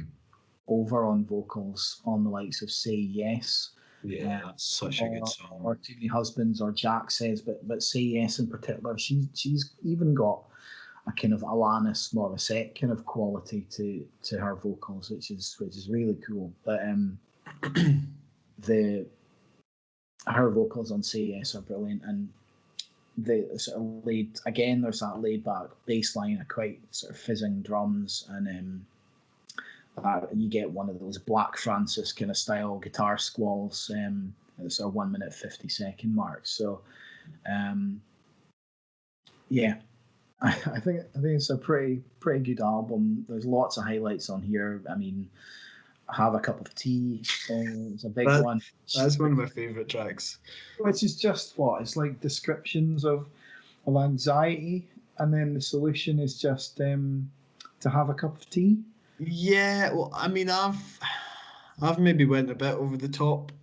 over on vocals on the likes of Say Yes, that's such a good song, or Too Many Husbands, or Jack Says, but Say Yes in particular, she's even got a kind of Alanis Morissette kind of quality to her vocals, which is really cool. But her vocals on Say Yes are brilliant, and the sort of there's that laid back bass line, a quite sort of fizzing drums, and you get one of those Black Francis kind of style guitar squalls at the sort of 1 minute 50 second mark. So yeah, I think it's a pretty good album. There's lots of highlights on here. I mean, Have a Cup of Tea is a big one. That's one of my favourite tracks. Which is just it's like descriptions of anxiety, and then the solution is just to have a cup of tea. Yeah, well, I mean, I've maybe went a bit over the top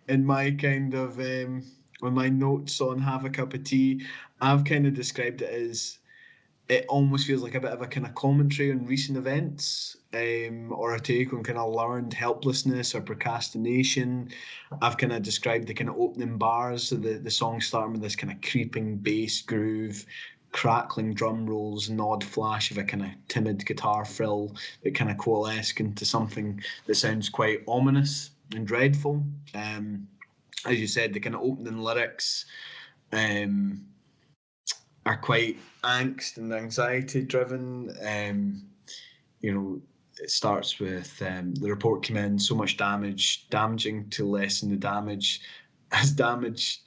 in my kind of with my notes on Have a Cup of Tea. I've kind of described it as, it almost feels like a bit of a kind of commentary on recent events, or a take on kind of learned helplessness or procrastination. I've kind of described the kind of opening bars, so the song starting with this kind of creeping bass groove, crackling drum rolls, an odd flash of a kind of timid guitar frill that kind of coalesce into something that sounds quite ominous and dreadful. As you said, the kind of opening lyrics are quite angst and anxiety driven. It starts with the report came in, so much damage, damaging to lessen the damage, has damaged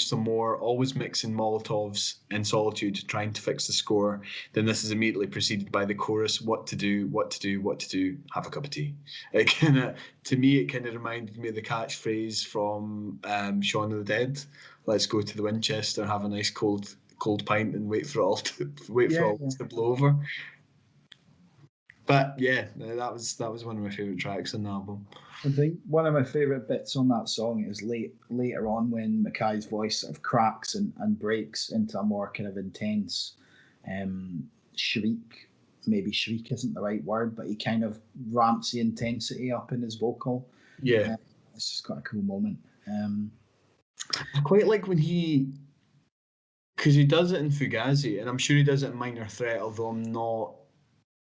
some more, always mixing Molotovs in solitude, trying to fix the score. Then this is immediately preceded by the chorus, what to do, have a cup of tea. To me, it kind of reminded me of the catchphrase from Shaun of the Dead, let's go to the Winchester, have a nice cold pint and wait for all to blow over. But yeah, that was one of my favourite tracks on the album. I think one of my favourite bits on that song is later on when Mackay's voice sort of cracks and breaks into a more kind of intense shriek. Maybe shriek isn't the right word, but he kind of ramps the intensity up in his vocal. Yeah. It's just quite a cool moment. I quite like when because he does it in Fugazi, and I'm sure he does it in Minor Threat, although I'm not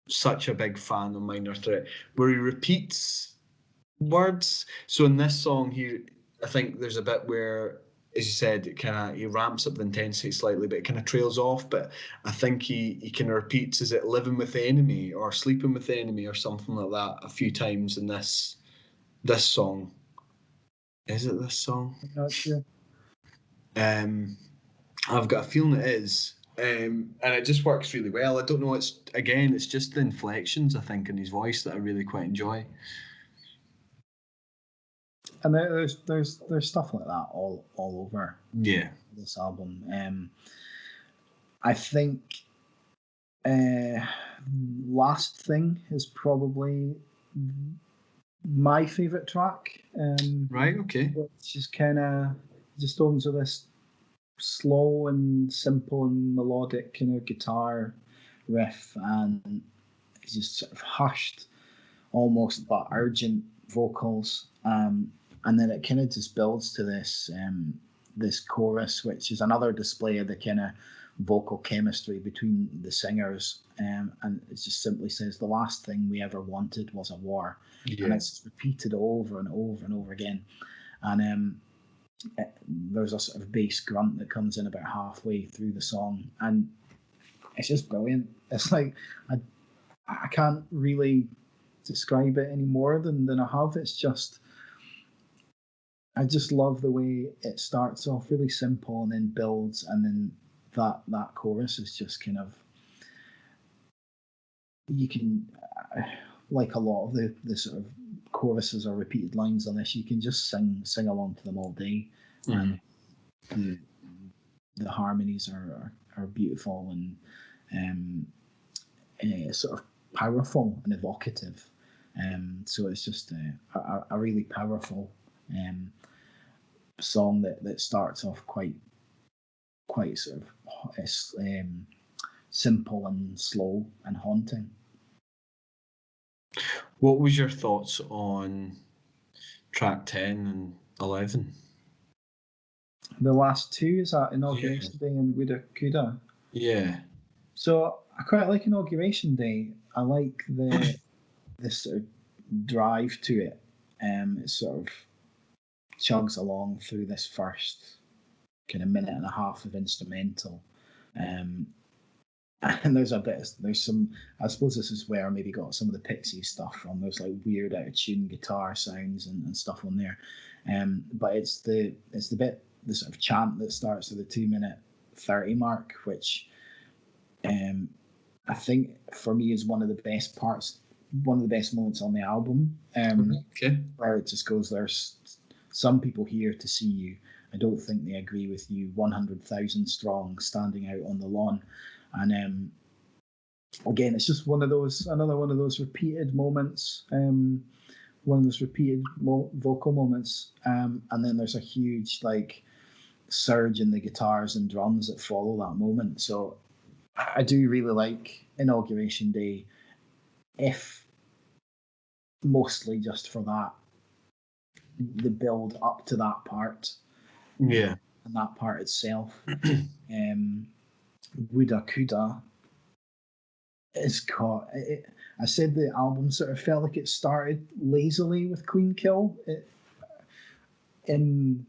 such a big fan of Minor Threat, where he repeats words. So in this song, I think there's a bit where, as you said, he ramps up the intensity slightly, but it kind of trails off. But I think he kind of repeats, is it living with the enemy or sleeping with the enemy or something like that a few times in this song. Is it this song? I'm not sure. I've got a feeling it is. and it just works really well. I don't know. It's just the inflections, I think, in his voice that I really quite enjoy. And there's stuff like that all over this album. I think Last Thing is probably my favourite track. Right, okay. Which is kind of just owns with this slow and simple and melodic kind of guitar riff, and it's just sort of hushed, almost but urgent vocals. And then it kind of just builds to this this chorus, which is another display of the kind of vocal chemistry between the singers. And it just simply says, the last thing we ever wanted was a war. Yeah. And it's just repeated over and over and over again. And there's a sort of bass grunt that comes in about halfway through the song. And it's just brilliant. It's like, I can't really describe it any more than I have. It's just, I just love the way it starts off really simple and then builds, and then that chorus is just kind of, you can, like a lot of the sort of choruses or repeated lines on this, you can just sing along to them all day. Mm-hmm. And the harmonies are beautiful and sort of powerful and evocative. So it's just a really powerful song that starts off quite sort of simple and slow and haunting. What was your thoughts on track 10 and 11? The last two, is that Inauguration Day and Woulda Coulda? Yeah. So I quite like Inauguration Day. I like this sort of drive to it. It sort of chugs along through this first kind of minute and a half of instrumental. And there's some, I suppose this is where I maybe got some of the Pixies stuff from. There's like weird out of tune guitar sounds and stuff on there. But it's the bit, the sort of chant that starts at the 2:30 mark, which I think for me is one of the best parts, one of the best moments on the album. Where it just goes, there's some people here to see you. I don't think they agree with you. 100,000 strong, standing out on the lawn. And again, it's just another one of those repeated moments. One of those repeated vocal moments. And then there's a huge like surge in the guitars and drums that follow that moment. So I do really like Inauguration Day, if mostly just for that, the build up to that part. Yeah. And that part itself. Woulda Coulda is caught. I said the album sort of felt like it started lazily with Queen Kill. In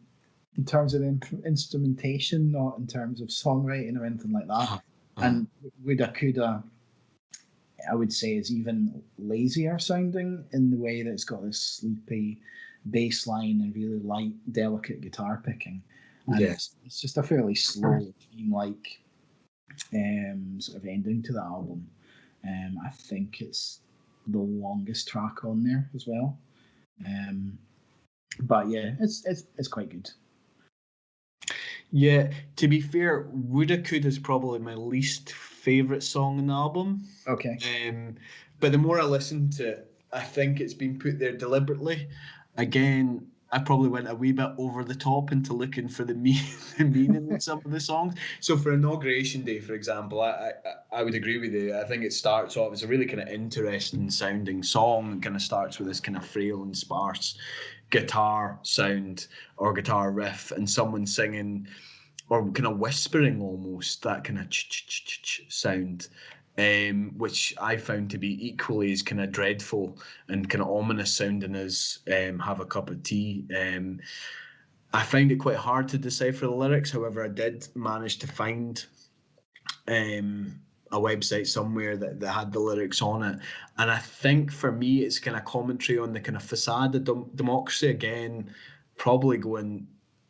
terms of instrumentation, not in terms of songwriting or anything like that. And Woulda Coulda, I would say, is even lazier sounding in the way that it's got this sleepy bass line and really light, delicate guitar picking. And it's just a fairly slow, dream-like sort of ending to the album. I think it's the longest track on there as well. But yeah, it's quite good. Yeah, to be fair, Woulda Coulda is probably my least favourite song in the album. Okay. But the more I listen to it, I think it's been put there deliberately. Again, I probably went a wee bit over the top into looking for the meaning in some of the songs. So for Inauguration Day, for example, I would agree with you. I think it starts off, it's a really kind of interesting sounding song. It kind of starts with this kind of frail and sparse guitar sound or guitar riff and someone singing or kind of whispering almost, that kind of sound. Which I found to be equally as kind of dreadful and kind of ominous sounding as Have a Cup of Tea. I found it quite hard to decipher the lyrics. However, I did manage to find a website somewhere that had the lyrics on it. And I think for me, it's kind of commentary on the kind of facade of democracy. Again, probably going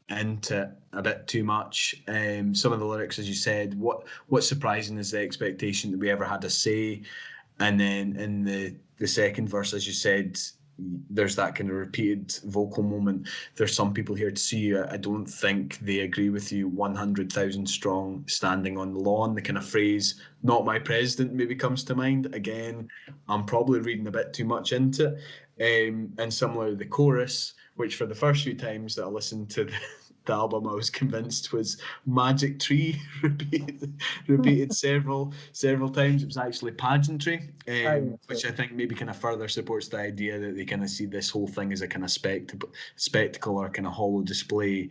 into a bit too much. Some of the lyrics, as you said, what's surprising is the expectation that we ever had a say, and then in the second verse, as you said, there's that kind of repeated vocal moment. There's some people here to see you. I don't think they agree with you. 100,000 strong, standing on the lawn. The kind of phrase "not my president" maybe comes to mind. Again, I'm probably reading a bit too much into it. And similar, the chorus, which for the first few times that I listened to the album, I was convinced was "Magic Tree," repeated several times. It was actually pageantry, which I think maybe kind of further supports the idea that they kind of see this whole thing as a kind of spectacle or kind of hollow display.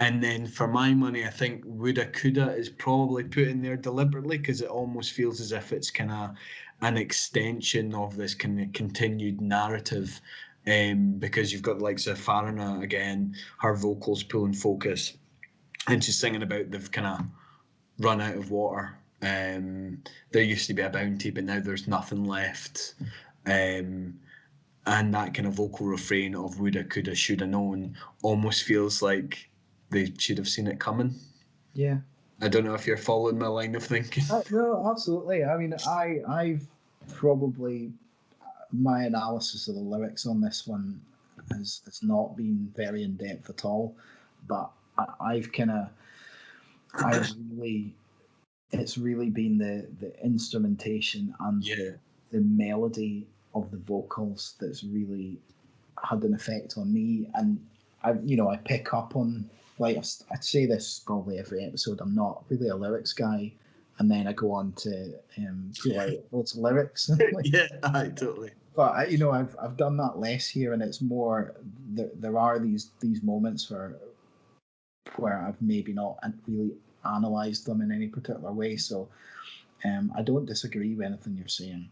And then for my money, I think "Woulda Coulda" is probably put in there deliberately because it almost feels as if it's kind of an extension of this kind of continued narrative. Because you've got the likes of Farina again, her vocals pulling focus, and she's singing about they've kind of run out of water. There used to be a bounty, but now there's nothing left. And that kind of vocal refrain of "woulda, coulda, shoulda known" almost feels like they should have seen it coming. Yeah. I don't know if you're following my line of thinking. No, absolutely. I mean, I've probably, my analysis of the lyrics on this one has not been very in depth at all, but I've really, it's really been the instrumentation and the melody of the vocals that's really had an effect on me. And I pick up on, like, I'd say this probably every episode, I'm not really a lyrics guy, and then I go on to like loads of lyrics. Yeah, totally. But I've done that less here, and it's more there are these moments where I've maybe not really analysed them in any particular way. So I don't disagree with anything you're saying.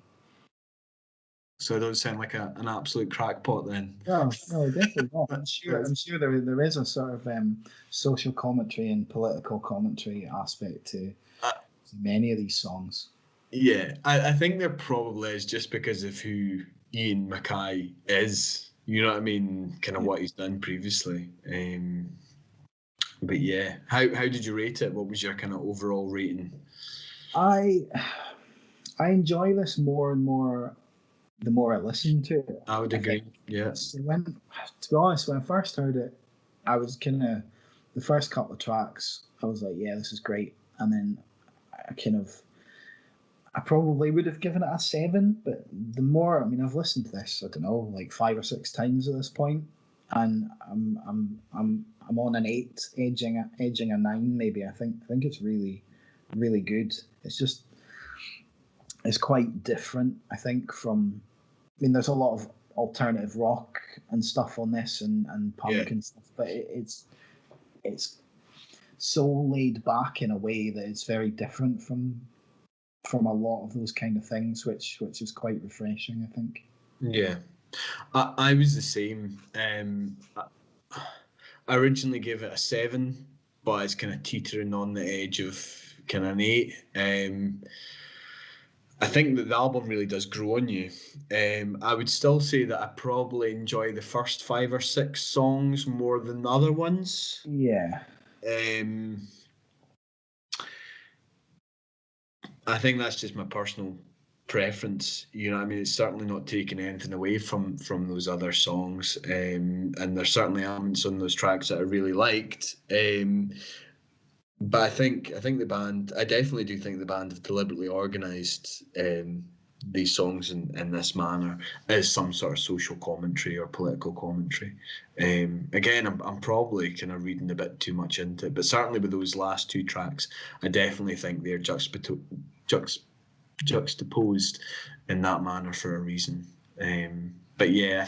So it does sound like an absolute crackpot then. No, definitely not. I'm sure there is a sort of social commentary and political commentary aspect to many of these songs. Yeah, I think there probably is, just because of who Ian Mackay is. You know what I mean? Kind of what he's done previously. But yeah, how did you rate it? What was your kind of overall rating? I enjoy this more and more the more I listen to it. I would agree. Yeah. To be honest, when I first heard it, I was kind of the first couple of tracks. I was like, yeah, this is great, and then I probably would have given it a 7, but the more, I mean, I've listened to this, I don't know, like 5 or 6 times at this point, and I'm on an 8, edging a 9 maybe. I think it's really, really good. It's quite different, I think, from, I mean, there's a lot of alternative rock and stuff on this and punk and stuff, but it's so laid back in a way that it's very different from a lot of those kind of things, which is quite refreshing, I think. Yeah, I was the same. I originally gave it a 7, but it's kind of teetering on the edge of kind of an 8. I think that the album really does grow on you. I would still say that I probably enjoy the first 5 or 6 songs more than the other ones. Yeah. I think that's just my personal preference. You know what I mean? It's certainly not taking anything away from those other songs. And there's certainly elements on those tracks that I really liked. But I think the band, I definitely do think the band have deliberately organised these songs in this manner as some sort of social commentary or political commentary. Again, I'm probably kind of reading a bit too much into it, but certainly with those last 2 tracks, I definitely think they're juxtaposed in that manner for a reason. But yeah,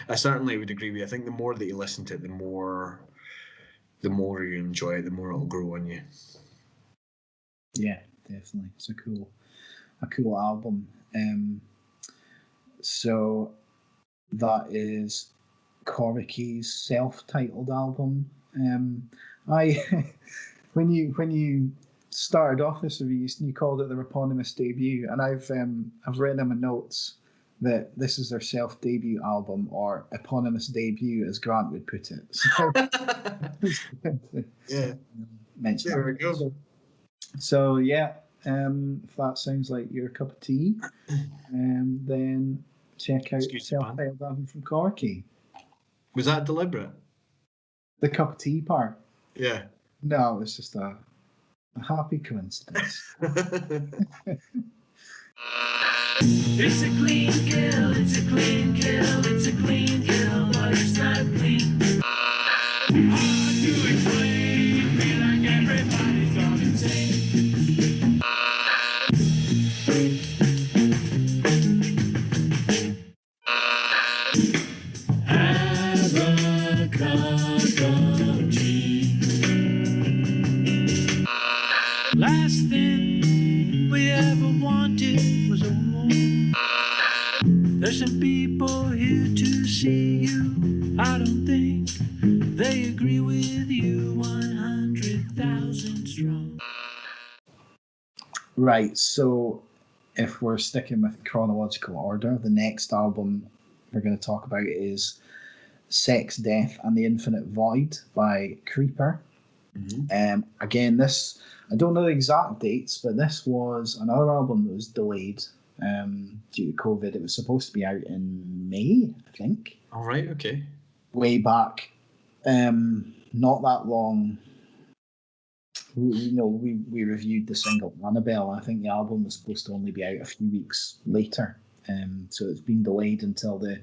I certainly would agree with you. I think the more that you listen to it, the more you enjoy it, the more it'll grow on you. Yeah, definitely. It's a cool album. So that is Coriky's self-titled album. I when you started off this review, you called it their eponymous debut, and I've written in my notes that this is their self-debut album, or eponymous debut, as Grant would put it. So, Yeah. mention There that. we go. So yeah, if that sounds like your cup of tea, then check out Excuse me, man. self-titled album from Coriky. Was that deliberate? The cup of tea part. Yeah. No, it's just a happy coincidence. It's a clean kill, it's a clean kill, it's a clean kill, but it's not clean. Hard to explain, feel like everybody's gone insane. Last thing we ever wanted was a war. There's some people here to see you. I don't think they agree with you. 100,000 strong. Right, so if we're sticking with chronological order, the next album we're going to talk about is Sex, Death and the Infinite Void by Creeper. Mm-hmm. Again, this, I don't know the exact dates, but this was another album that was delayed due to COVID. It was supposed to be out in May, I think. All right. Okay. Way back. Not that long. We reviewed the single Annabelle. I think the album was supposed to only be out a few weeks later. So it's been delayed until the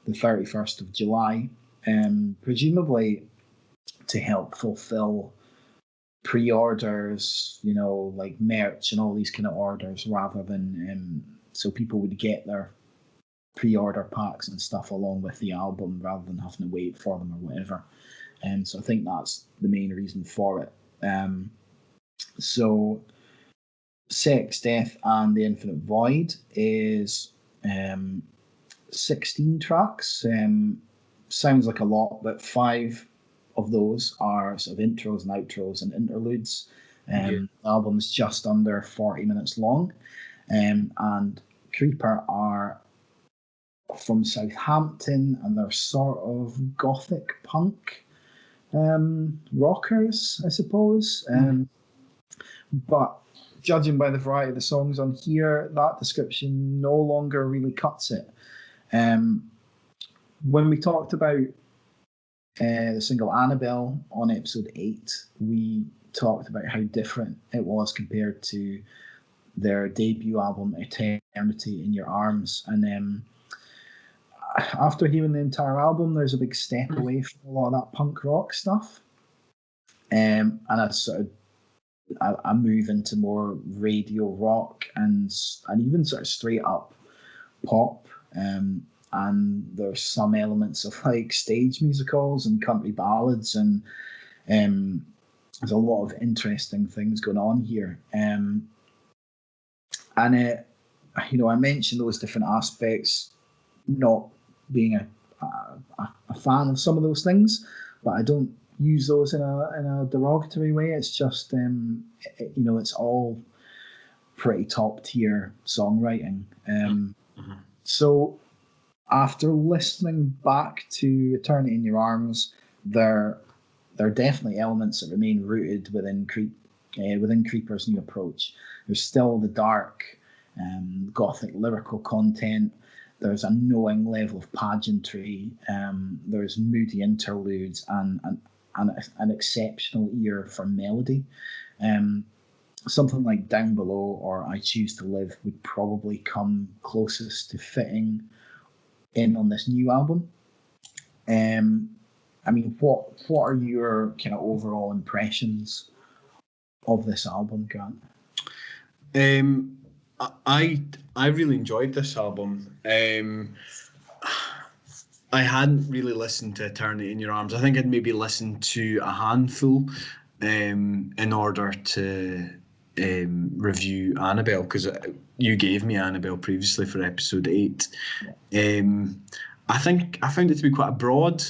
31st of July. Presumably to help fulfill pre-orders, like merch and all these kind of orders, rather than so people would get their pre-order packs and stuff along with the album rather than having to wait for them or whatever. So I think that's the main reason for it. So Sex, Death and the Infinite Void is 16 tracks. Sounds like a lot, but 5 of those are sort of intros and outros and interludes. The album's just under 40 minutes long. And Creeper are from Southampton, and they're sort of gothic punk rockers, I suppose. But judging by the variety of the songs on here, that description no longer really cuts it. When we talked about the single Annabelle on episode 8, we talked about how different it was compared to their debut album Eternity in Your Arms. And after hearing the entire album, there's a big step away from a lot of that punk rock stuff. And I move into more radio rock and even sort of straight up pop. And there's some elements of like stage musicals and country ballads, and there's a lot of interesting things going on here. I mentioned those different aspects, not being a fan of some of those things, but I don't use those in a derogatory way. It's just it's all pretty top tier songwriting. So after listening back to Eternity in Your Arms, there are definitely elements that remain rooted within Creeper's new approach. There's still the dark, gothic lyrical content. There's a knowing level of pageantry. There's moody interludes and an exceptional ear for melody. Something like Down Below or I Choose to Live would probably come closest to fitting in on this new album. What are your kind of overall impressions of this album, Grant? I really enjoyed this album. I hadn't really listened to Eternity in Your Arms. I think I'd maybe listened to a handful in order to review Annabelle, because you gave me Annabelle previously for episode 8. I think I found it to be quite a broad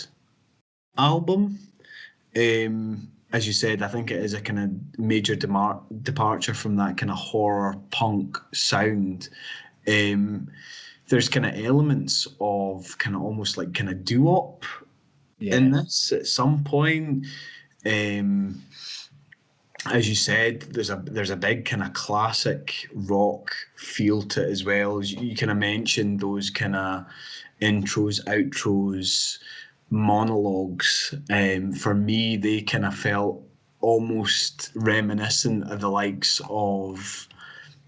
album. As you said, I think it is a kind of major departure from that kind of horror punk sound. The there's kind of elements of kind of almost like kind of doo-wop in this at some point. As you said, there's a big kind of classic rock feel to it as well. As you kind of mentioned those kind of intros, outros, monologues. For me, they kind of felt almost reminiscent of the likes of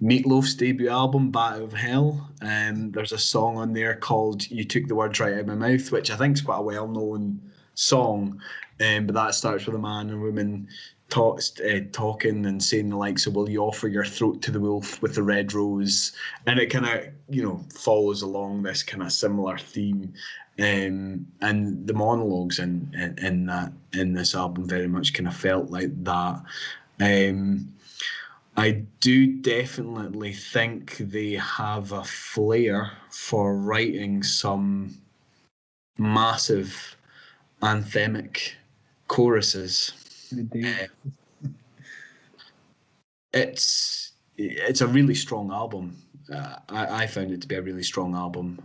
Meatloaf's debut album, Bat Out of Hell. There's a song on there called You Took the Words Right Out of My Mouth, which I think is quite a well-known song. But that starts with a man and woman talking and saying the likes of, will you offer your throat to the wolf with the red rose? And it kind of, follows along this kind of similar theme. And the monologues in this album very much kind of felt like that. I do definitely think they have a flair for writing some massive anthemic choruses. It's a really strong album. I found it to be a really strong album.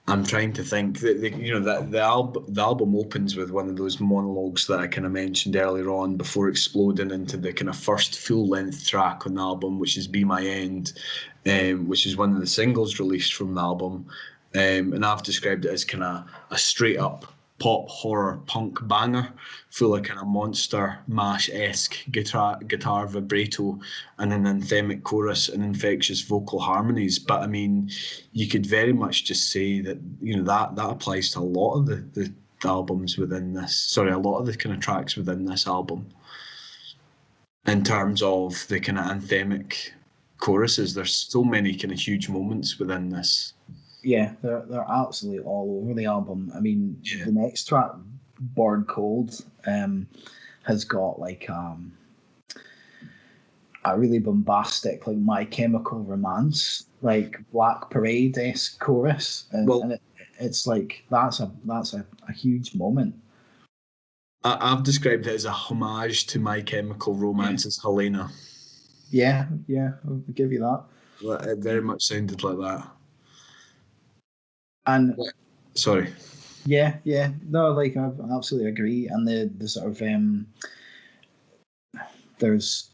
I'm trying to think that the album opens with one of those monologues that I kind of mentioned earlier on before exploding into the kind of first full-length track on the album, which is Be My End, which is one of the singles released from the album. And I've described it as kind of a straight-up pop horror punk banger full of kind of monster mash-esque guitar vibrato and an anthemic chorus and infectious vocal harmonies. But I mean, you could very much just say that that applies to a lot of the albums within this, a lot of the kind of tracks within this album in terms of the kind of anthemic choruses. There's so many kind of huge moments within this. Yeah, they're absolutely all over the album. I mean, the next track, Born Cold, has got like a really bombastic, like My Chemical Romance, like Black Parade-esque chorus, and it's like that's a huge moment. I've described it as a homage to My Chemical Romance's Helena. Yeah, I'll give you that. Well, it very much sounded like that. And sorry. Yeah. No, like I absolutely agree. And the sort of there's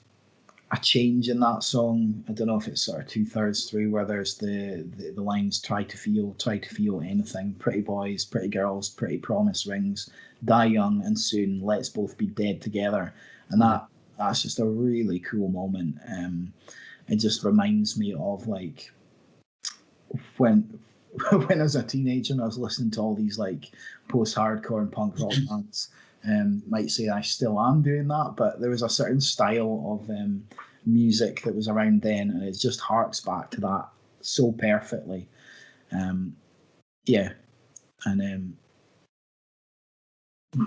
a change in that song. I don't know if it's sort of 2/3 through where there's the lines try to feel anything, pretty boys, pretty girls, pretty promise rings, die young and soon, let's both be dead together. And that's just a really cool moment. It just reminds me of like when I was a teenager and I was listening to all these like post-hardcore and punk rock bands. Might say I still am doing that, but there was a certain style of music that was around then, and it just harks back to that so perfectly.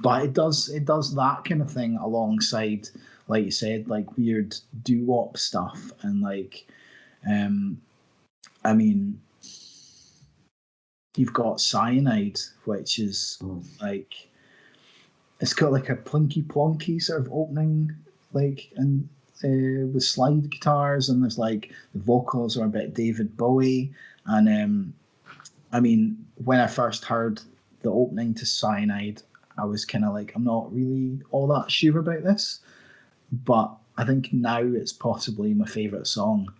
But it does that kind of thing alongside, like you said, like weird doo-wop stuff, and like, I mean, you've got Cyanide, which is like, it's got like a plinky plonky sort of opening, like, and with slide guitars, and there's like the vocals are a bit David Bowie, and I mean, when I first heard the opening to Cyanide, I was kind of like, I'm not really all that sure about this, but I think now it's possibly my favourite song,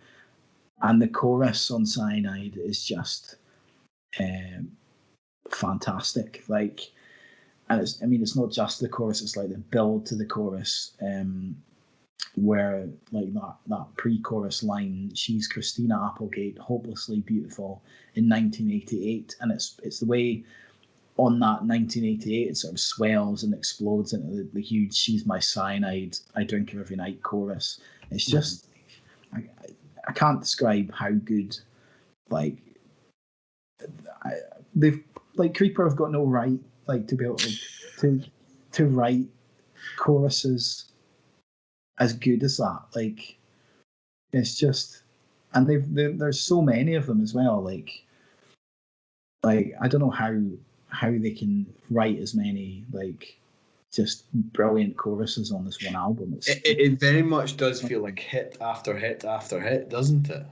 and the chorus on Cyanide is just fantastic. Like, and it's not just the chorus; it's like the build to the chorus, where like that pre-chorus line, "She's Christina Applegate, hopelessly beautiful in 1988," and it's the way on that 1988 it sort of swells and explodes into the huge "She's my cyanide, I drink her every night" chorus. It's just I can't describe how good, like, they've like Creeper have got no right like to be able to write choruses as good as that. Like, it's just, and there's so many of them as well. Like I don't know how they can write as many like just brilliant choruses on this one album. It very much does feel like hit after hit after hit, doesn't it?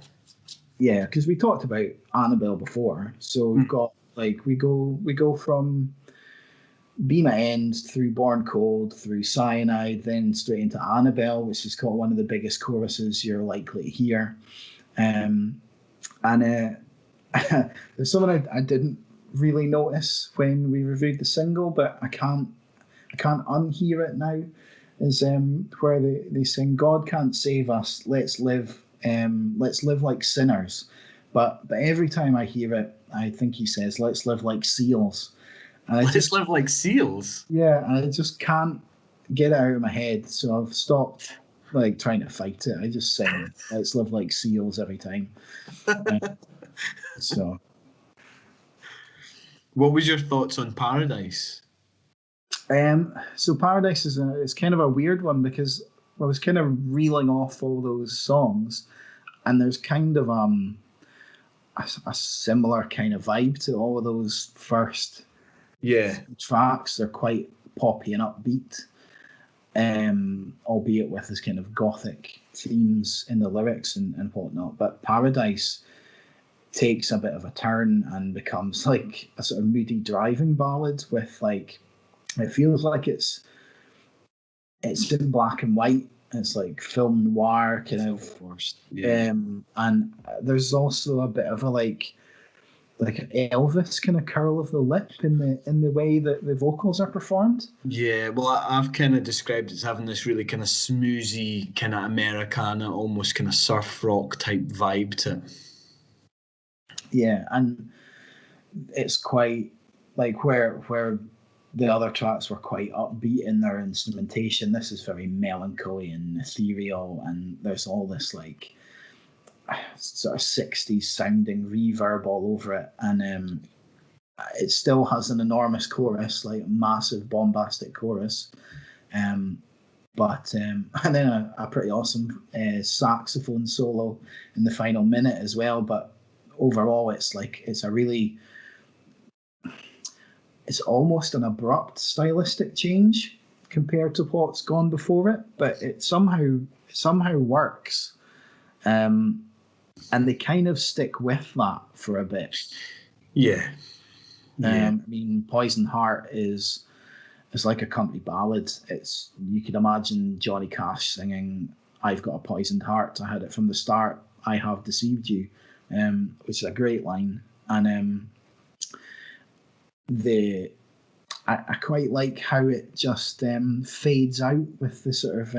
Yeah, because we talked about Annabelle before, so we've got like we go from Be My End through Born Cold through Cyanide, then straight into Annabelle, which has got one of the biggest choruses you're likely to hear. And there's something I didn't really notice when we reviewed the single, but I can't unhear it now. Is where they sing, "God can't save us. Let's live like sinners." But every time I hear it, I think he says, "Let's live like seals." And Let's live like seals. Yeah, and I just can't get it out of my head, so I've stopped like trying to fight it. I just sing "Let's live like seals" every time. So, what was your thoughts on Paradise? So Paradise is kind of a weird one because I was kind of reeling off all those songs, and there's kind of a similar kind of vibe to all of those first tracks. They're quite poppy and upbeat, albeit with this kind of gothic themes in the lyrics and whatnot. But Paradise takes a bit of a turn and becomes like a sort of moody driving ballad with like, it feels like it's in black and white. It's like film noir kind of forced. Yeah. And there's also a bit of a like an Elvis kind of curl of the lip in the way that the vocals are performed. Yeah, well, I've kind of described it as having this really kind of smoozy, kind of Americana, almost kind of surf rock type vibe to it. Yeah, and it's quite like where the other tracks were quite upbeat in their instrumentation. This is very melancholy and ethereal, and there's all this like sort of 60s sounding reverb all over it, and it still has an enormous chorus, like massive bombastic chorus, but and then a pretty awesome saxophone solo in the final minute as well. But overall, it's almost an abrupt stylistic change compared to what's gone before it, but it somehow works. And they kind of stick with that for a bit. Yeah. I mean, Poison Heart is like a country ballad. You could imagine Johnny Cash singing "I've got a poisoned heart. I had it from the start. I have deceived you," which is a great line. And I quite like how it just fades out with the sort of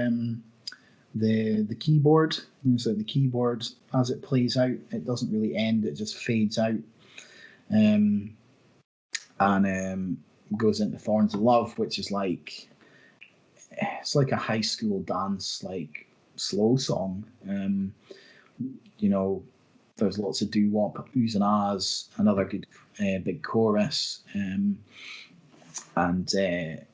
the keyboard. So the keyboard, as it plays out, it doesn't really end. It just fades out, and goes into Thorns of Love, which is like, it's like a high school dance, like slow song. There's lots of doo-wop, oohs and ahs, another good big chorus, and it's a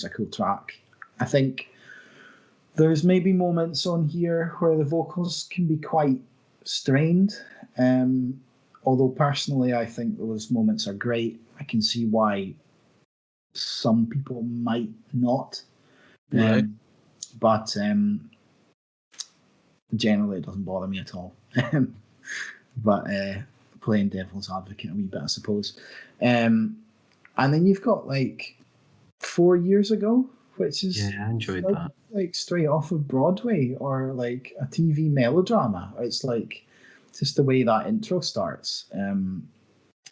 cool track. I think there's maybe moments on here where the vocals can be quite strained, although personally I think those moments are great. I can see why some people might not, Right. but generally it doesn't bother me at all. But playing devil's advocate a wee bit, I suppose. And then you've got like 4 years ago, which is I enjoyed like, that. like straight off of Broadway or like a TV melodrama. It's like just the way that intro starts.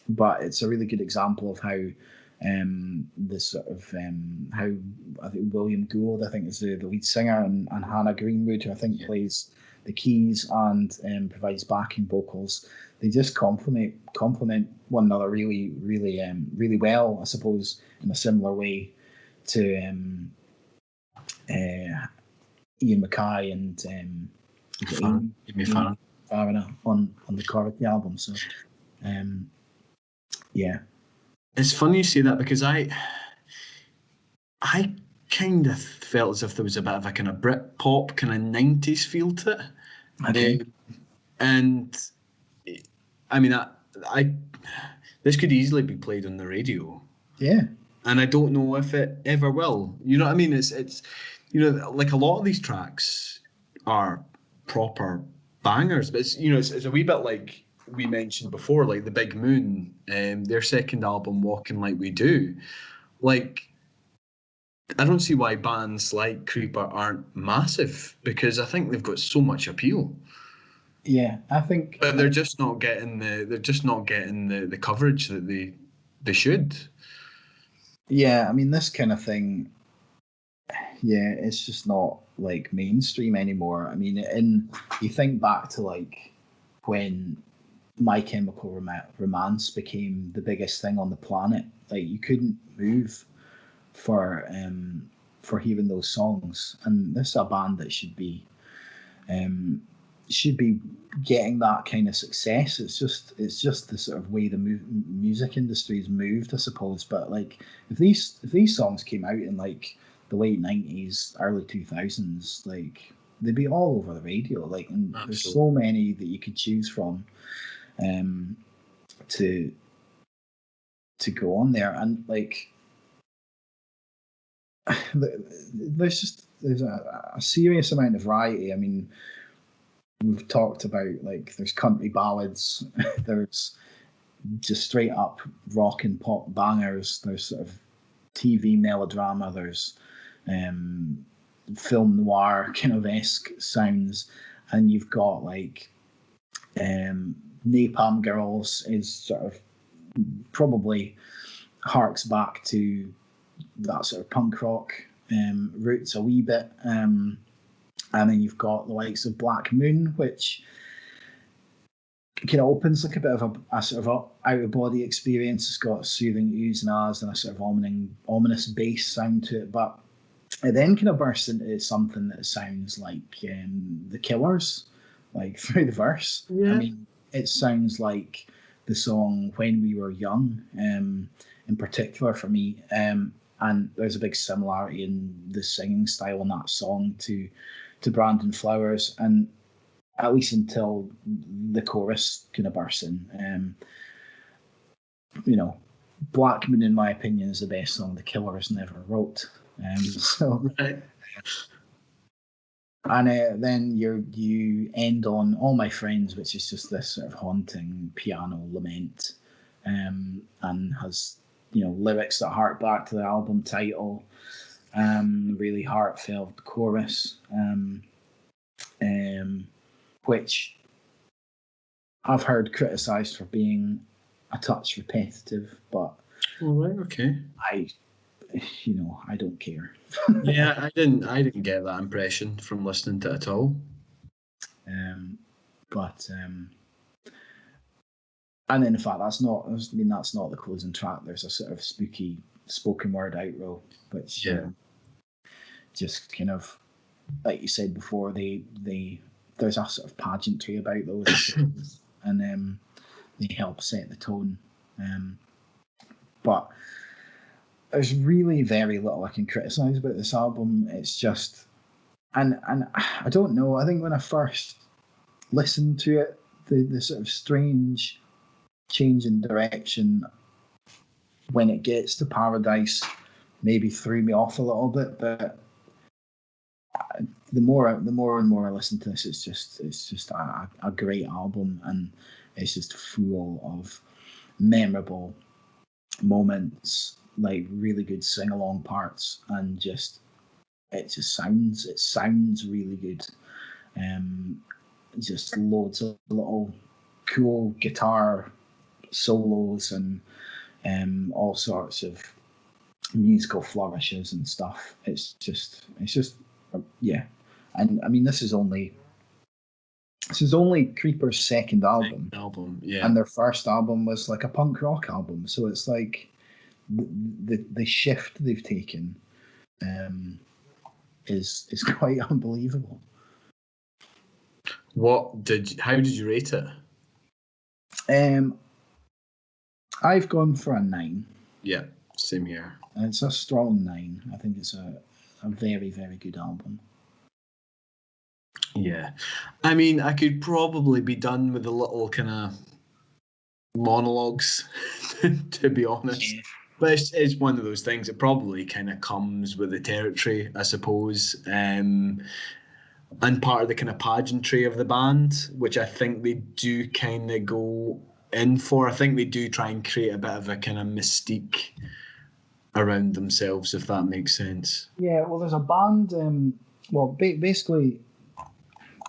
But it's a really good example of how this sort of how I think William Gould, I think, is the lead singer, and Hannah Greenwood, who I think plays the keys and provides backing vocals. They just complement one another really, really, really well. I suppose in a similar way to Ian Mackay and Amy Farah on the Coriky album. So, yeah. It's funny you say that because I kind of felt as if there was a bit of a kind of Britpop kind of 90s feel to it. Okay. And I mean, I this could easily be played on the radio. Yeah. And I don't know if it ever will. You know what I mean? It's like a lot of these tracks are proper bangers, but it's a wee bit like we mentioned before, like the Big Moon, their second album, Walking Like We Do. Like, I don't see why bands like Creeper aren't massive, because I think they've got so much appeal. Yeah, I think, but they're just not getting the coverage that they should. Yeah, I mean, this kind of thing, yeah, it's just not like mainstream anymore. I mean, you think back to like when My Chemical Romance became the biggest thing on the planet. Like, you couldn't move for hearing those songs, and this is a band that should be getting that kind of success. It's just the sort of way the music industry's moved, I suppose. But like, if these songs came out in like the late 90s, early 2000s, like, they'd be all over the radio. Like, and Absolutely. There's so many that you could choose from to go on there, and like, there's a serious amount of variety. I mean, we've talked about, like, there's country ballads, there's just straight up rock and pop bangers, there's sort of TV melodrama, there's film noir kind of esque sounds, and you've got like Napalm Girls is sort of probably harks back to that sort of punk rock roots a wee bit. And then you've got the likes of Black Moon, which kind of opens like a bit of a sort of out of body experience. It's got soothing oohs and ahs and a sort of ominous bass sound to it, but it then kind of bursts into something that sounds like the Killers, like through the verse. Yeah. I mean, it sounds like the song When We Were Young, in particular for me. And there's a big similarity in the singing style in that song to Brandon Flowers, and at least until the chorus kind of bursts in. Black Moon, in my opinion, is the best song the Killers never wrote. Right. And then you end on All My Friends, which is just this sort of haunting piano lament, and has lyrics that hark back to the album title. Really heartfelt chorus, which I've heard criticised for being a touch repetitive, but All right. Okay. I don't care. Yeah, I didn't get that impression from listening to it at all. And then in fact, that's not the closing track. There's a sort of spooky spoken word outro, which just kind of, like you said before, there's a sort of pageantry about those, and they help set the tone. But there's really very little I can criticise about this album. It's just, and I don't know. I think when I first listened to it, the sort of strange change in direction when it gets to Paradise maybe threw me off a little bit, but the more and more I listen to this, it's just a great album, and it's just full of memorable moments, like really good sing along parts, and it sounds really good. Just loads of little cool guitar solos and all sorts of musical flourishes and stuff. It's just yeah. And I mean, this is only Creeper's second album. Yeah. And their first album was like a punk rock album. So it's like the shift they've taken is quite unbelievable. How did you rate it? I've gone for a 9. Yeah, same here. And it's a strong 9. I think it's a very, very good album. Yeah. I mean, I could probably be done with the little kind of monologues, to be honest. Yeah. But it's one of those things. It probably kind of comes with the territory, I suppose. and part of the kind of pageantry of the band, which I think they do kind of go in for. I think they do try and create a bit of a kind of mystique around themselves, if that makes sense. Yeah, well, there's a band. Basically,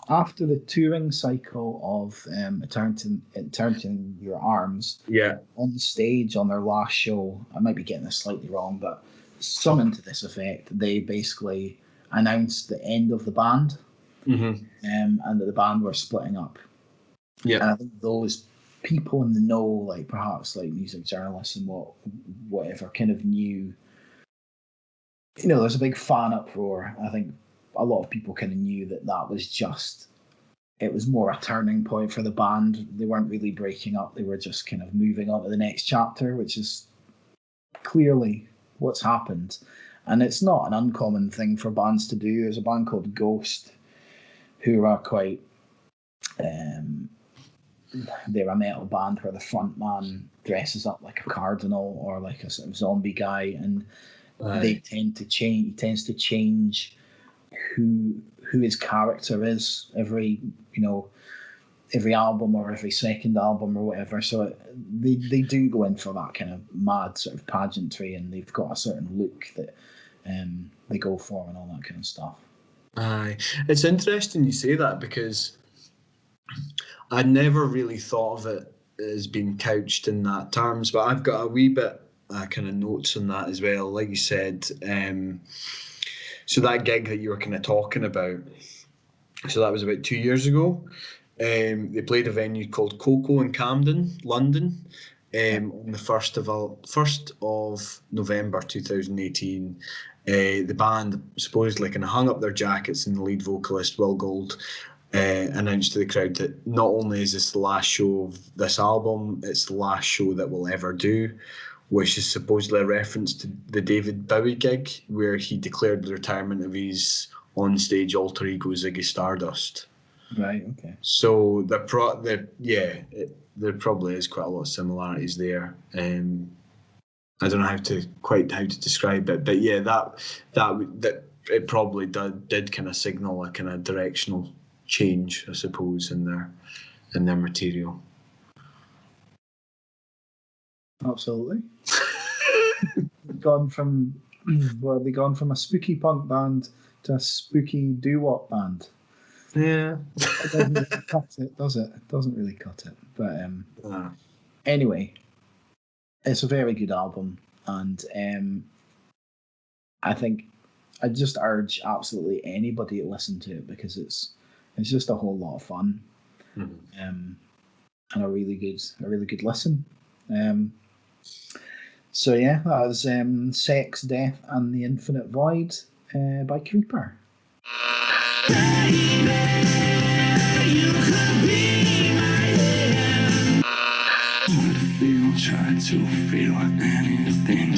after the touring cycle of Eternity in Your Arms, Yeah. on stage on their last show, I might be getting this slightly wrong, but something to this effect, they basically announced the end of the band, Mm-hmm. and that the band were splitting up. Yeah. And I think those people in the know, like perhaps like music journalists and whatever, kind of knew. There's a big fan uproar. I think a lot of people kind of knew that was just. It was more a turning point for the band. They weren't really breaking up. They were just kind of moving on to the next chapter, which is clearly what's happened. And it's not an uncommon thing for bands to do. There's a band called Ghost, who are quite. They're a metal band where the front man dresses up like a cardinal or like a sort of zombie guy, and they tend to change. He tends to change who his character is every album or every second album or whatever. So they do go in for that kind of mad sort of pageantry, and they've got a certain look that they go for and all that kind of stuff. Aye, it's interesting you say that, because I never really thought of it as being couched in that terms, but I've got a wee bit kind of notes on that as well. Like you said, so that gig that you were kind of talking about, so that was about 2 years ago. They played a venue called Coco in Camden, London, on the 1st of November 2018. The band supposedly kind of hung up their jackets, and the lead vocalist, Will Gold, announced to the crowd that not only is this the last show of this album, it's the last show that we'll ever do, which is supposedly a reference to the David Bowie gig where he declared the retirement of his on-stage alter ego Ziggy Stardust. Right. Okay. So there probably is quite a lot of similarities there. I don't know how to describe it, but yeah, that it probably did kind of signal a kind of directional change, I suppose, in their material. Absolutely. Gone from a spooky punk band to a spooky doo-wop band. Yeah. It doesn't really cut it, does it? It doesn't really cut it. But anyway, it's a very good album, and I think I just urge absolutely anybody to listen to it, because it's just a whole lot of fun, and a really good listen. So yeah, that was Sex, Death and the Infinite Void by Creeper. Try to feel anything.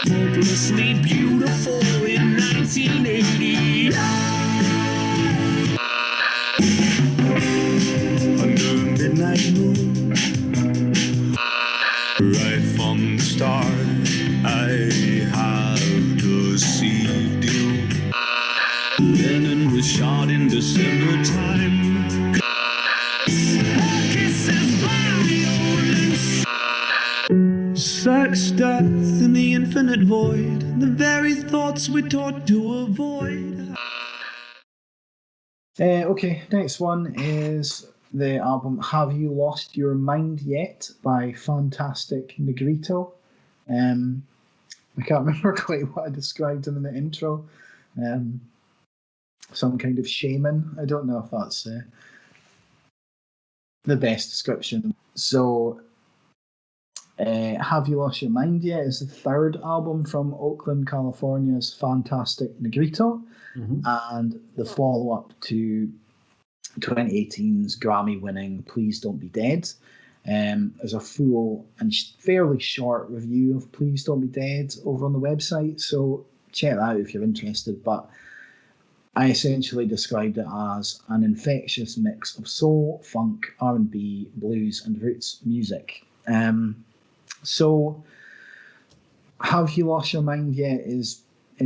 Hopelessly beautiful in 1980. Under midnight moon, right from the start, I have deceived you. Lennon was shot in December time. Sex, death, and the infinite void, the very thoughts we taught to avoid. Okay, next one is the album Have You Lost Your Mind Yet by Fantastic Negrito. I can't remember quite what I described him in the intro. Some kind of shaman. I don't know if that's the best description. So, Have You Lost Your Mind Yet is the third album from Oakland, California's Fantastic Negrito, and the follow-up to 2018's Grammy-winning Please Don't Be Dead. There's a full and fairly short review of Please Don't Be Dead over on the website, so check that out if you're interested. But I essentially described it as an infectious mix of soul, funk, R&B, blues, and roots music. So, Have You Lost Your Mind Yet is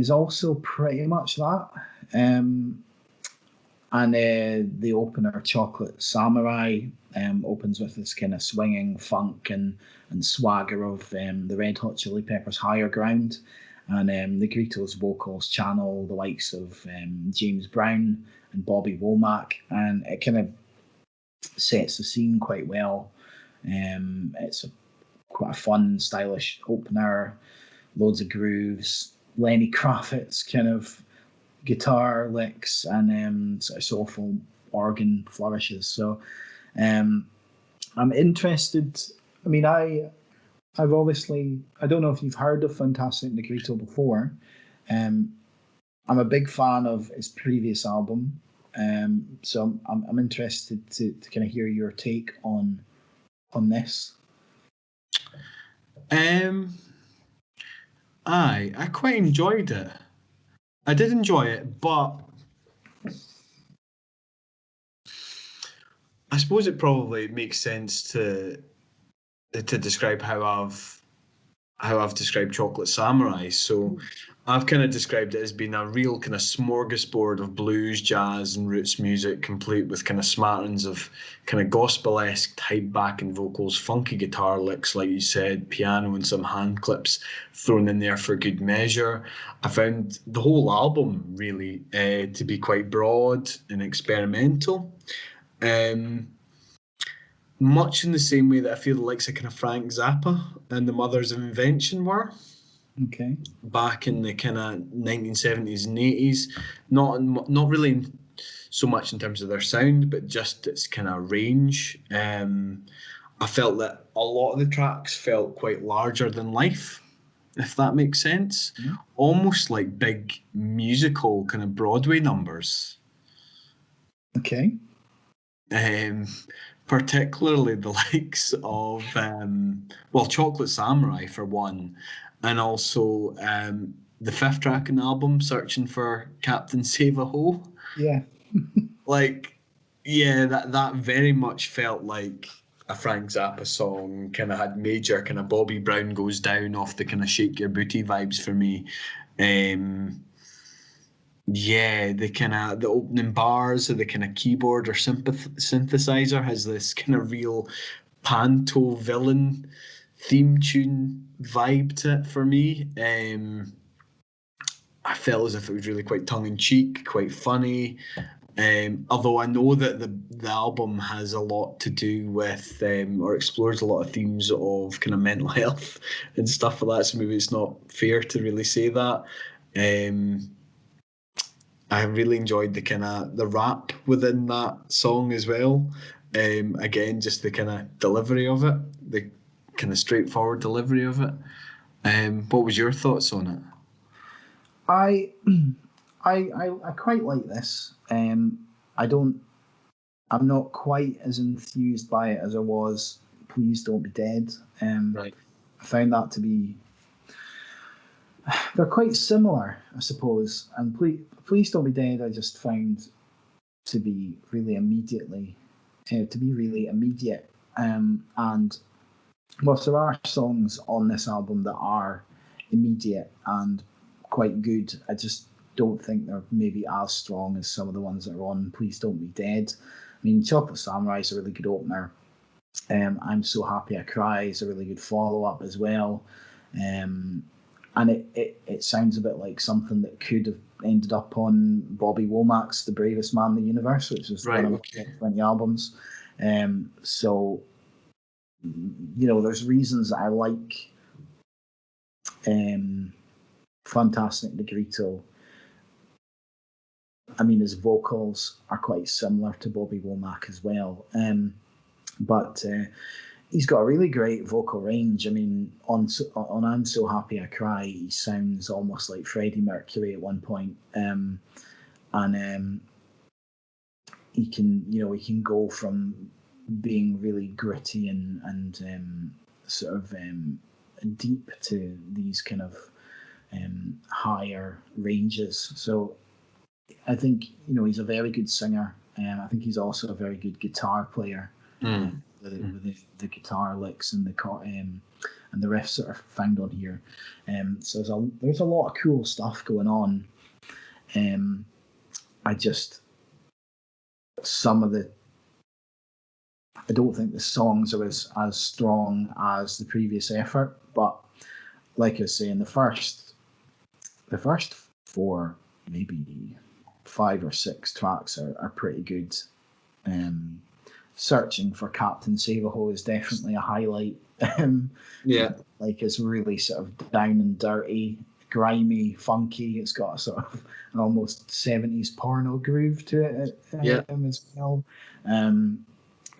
also pretty much that. And the opener, Chocolate Samurai, opens with this kind of swinging funk and swagger of the Red Hot Chili Peppers' Higher Ground. And Negrito's vocals channel the likes of James Brown and Bobby Womack. And it kind of sets the scene quite well. It's quite a fun, stylish opener, loads of grooves, Lenny Kravitz kind of guitar licks and sort of soulful organ flourishes. So I'm interested. I mean, I've obviously, I don't know if you've heard of Fantastic Negrito before. I'm a big fan of his previous album. So I'm interested to kind of hear your take on this. I quite enjoyed it. I did enjoy it, but I suppose it probably makes sense to describe how I've described Chocolate Samurai. So I've kind of described it as being a real kind of smorgasbord of blues, jazz, and roots music, complete with kind of smatterings of kind of gospel-esque tied backing vocals, funky guitar licks, like you said, piano, and some hand clips thrown in there for good measure. I found the whole album really to be quite broad and experimental. Much in the same way that I feel the likes of kind of Frank Zappa and the Mothers of Invention were. Okay. Back in the kind of 1970s and 80s. Not really so much in terms of their sound, but just its kind of range. I felt that a lot of the tracks felt quite larger than life, if that makes sense. Yeah. Almost like big musical kind of Broadway numbers. Okay. Particularly the likes of Chocolate Samurai for one, and also the fifth track in the album, Searching for Captain Save-A-Ho. Yeah. That very much felt like a Frank Zappa song. Kind of had major kind of Bobby Brown Goes Down off the kind of Shake Your Booty vibes for me. The opening bars of the kind of keyboard or synthesizer has this kind of real panto villain theme tune vibe to it for me. I felt as if it was really quite tongue-in-cheek, quite funny. Although I know that the album has a lot to do with or explores a lot of themes of kind of mental health and stuff like that, so maybe it's not fair to really say that. I really enjoyed the kind of the rap within that song as well. Again, just the kind of delivery of it, the kind of straightforward delivery of it. What was your thoughts on it? I quite like this. I'm not quite as enthused by it as I was Please Don't Be Dead. Right. I found that to be, they're quite similar, I suppose. And Please Don't Be Dead, I just found to be really immediate. And whilst there are songs on this album that are immediate and quite good, I just don't think they're maybe as strong as some of the ones that are on Please Don't Be Dead. I mean, Chocolate Samurai is a really good opener. I'm So Happy I Cry is a really good follow-up as well. And it sounds a bit like something that could have ended up on Bobby Womack's The Bravest Man in the Universe, which is one of my 20 albums. So, you know, there's reasons that I like Fantastic Negrito. I mean, his vocals are quite similar to Bobby Womack as well. But he's got a really great vocal range. I mean, on I'm So Happy I Cry, he sounds almost like Freddie Mercury at one point. He can go from being really gritty and sort of deep to these kind of higher ranges. So I think, you know, he's a very good singer. I think he's also a very good guitar player. With the guitar licks and the riffs that are found on here. So there's a lot of cool stuff going on. I just some of the, I don't think the songs are as strong as the previous effort, but like I was saying, the first 4, maybe 5 or 6 tracks are pretty good. Searching for Captain Save-A-Ho is definitely a highlight. Yeah. Like, it's really sort of down and dirty, grimy, funky. It's got a sort of an almost 70s porno groove to it as well.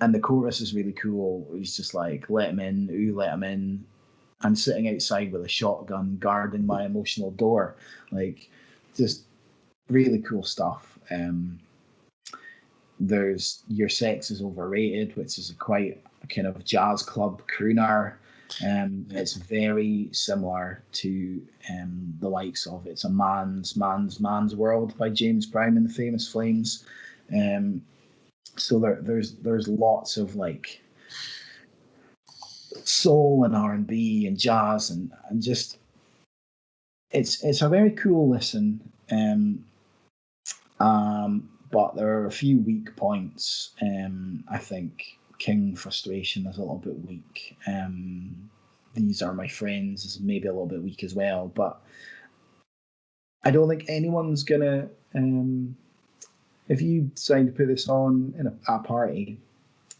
And the chorus is really cool. He's just like, let him in, ooh, let him in. I'm sitting outside with a shotgun guarding my emotional door. Like, just really cool stuff. There's Your Sex Is Overrated, which is quite a kind of jazz club crooner. It's very similar to the likes of It's a Man's World by James Brown and the Famous Flames. So there's lots of like soul and R&B and jazz and just it's a very cool listen. But there are a few weak points. I think King Frustration is a little bit weak. These Are My Friends is maybe a little bit weak as well. But I don't think anyone's gonna. If you decide to put this on in a party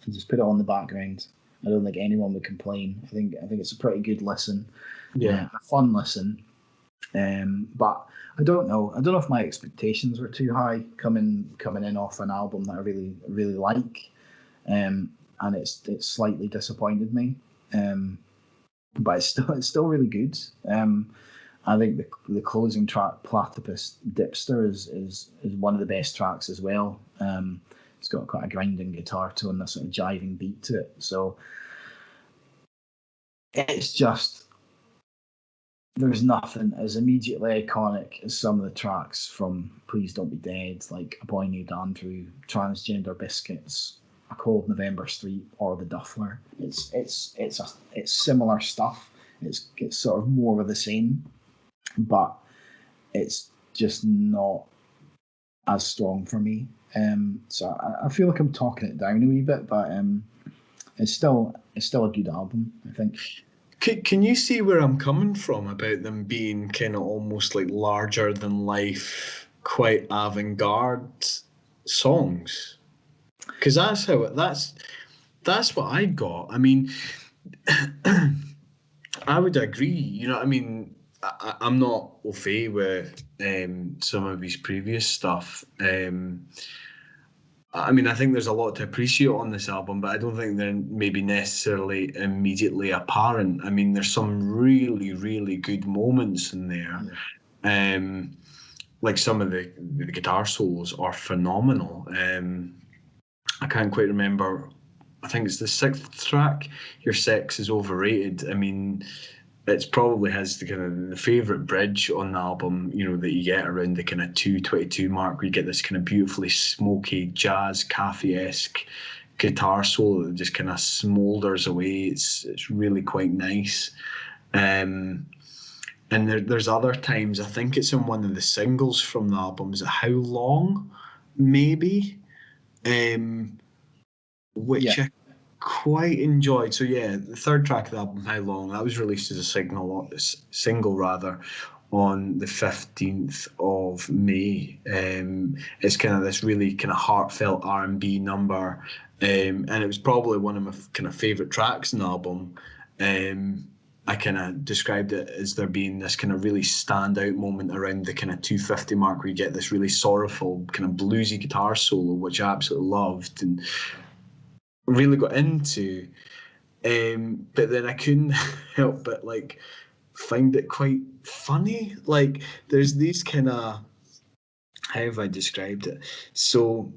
and just put it on the background, I don't think anyone would complain. I think it's a pretty good listen. Yeah, a fun listen. But I don't know. I don't know if my expectations were too high coming in off an album that I really really like, and it's slightly disappointed me. But it's still really good. I think the closing track, Platypus Dipster, is one of the best tracks as well. It's got quite a grinding guitar tone, a sort of jiving beat to it. So it's just, there's nothing as immediately iconic as some of the tracks from Please Don't Be Dead, like A Boy Named Andrew, Transgender Biscuits, A Cold November Street, or The Duffler. It's similar stuff. It's sort of more of the same, but it's just not as strong for me. So I feel like I'm talking it down a wee bit, but it's still a good album, I think. Can you see where I'm coming from about them being kind of almost like larger than life, quite avant-garde songs? Because that's what I got. I mean, I would agree. You know what I mean? I'm not au fait with some of his previous stuff. I mean, I think there's a lot to appreciate on this album, but I don't think they're maybe necessarily immediately apparent. I mean, there's some really, really good moments in there. Yeah. Like some of the guitar solos are phenomenal. I can't quite remember. I think it's the 6th track, Your Sex Is Overrated. I mean, it's probably has the favourite bridge on the album, you know, that you get around the kind of 2:22 mark, where you get this kind of beautifully smoky jazz cafe-esque guitar solo that just kind of smoulders away. It's really quite nice. And there's other times, I think it's in one of the singles from the album, is it How Long? Maybe? Which I quite enjoyed. So yeah, the 3rd track of the album, How Long, that was released as a single on the 15th of May. It's kind of this really kind of heartfelt R&B number, and it was probably one of my kind of favourite tracks in the album. I kind of described it as there being this kind of really standout moment around the kind of 250 mark, where you get this really sorrowful kind of bluesy guitar solo, which I absolutely loved and really got into. But then I couldn't help but like find it quite funny. Like there's these kind of, how have I described it? So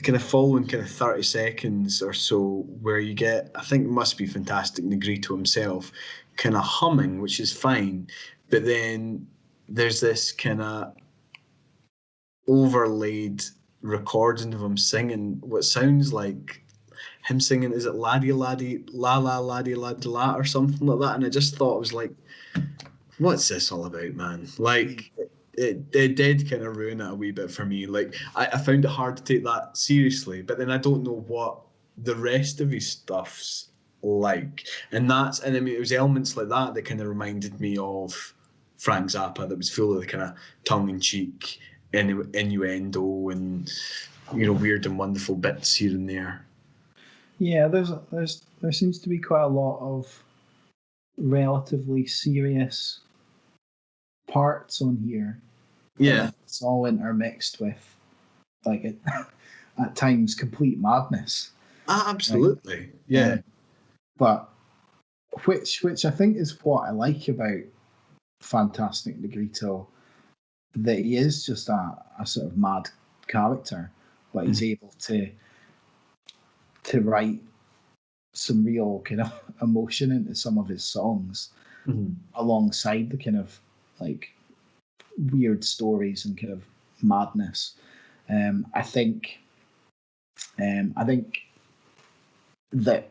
kind of following kind of 30 seconds or so, where you get, I think it must be Fantastic Negrito himself, kind of humming, which is fine, but then there's this kind of overlaid recording of him singing what sounds like him singing, is it laddie laddie la la laddie laddie la or something like that, and I just thought, I was like, what's this all about, man? Like, it did kind of ruin it a wee bit for me. Like I found it hard to take that seriously, but then I don't know what the rest of his stuff's like, and I mean it was elements like that that kind of reminded me of Frank Zappa, that was full of the kind of tongue in cheek innuendo and weird and wonderful bits here and there. Yeah, there seems to be quite a lot of relatively serious parts on here. Yeah, it's all intermixed with like at times complete madness. Absolutely, right? Yeah. But which I think is what I like about Fantastic Negrito, that he is just a sort of mad character, but he's able to write some real kind of emotion into some of his songs, alongside the kind of like weird stories and kind of madness. I think that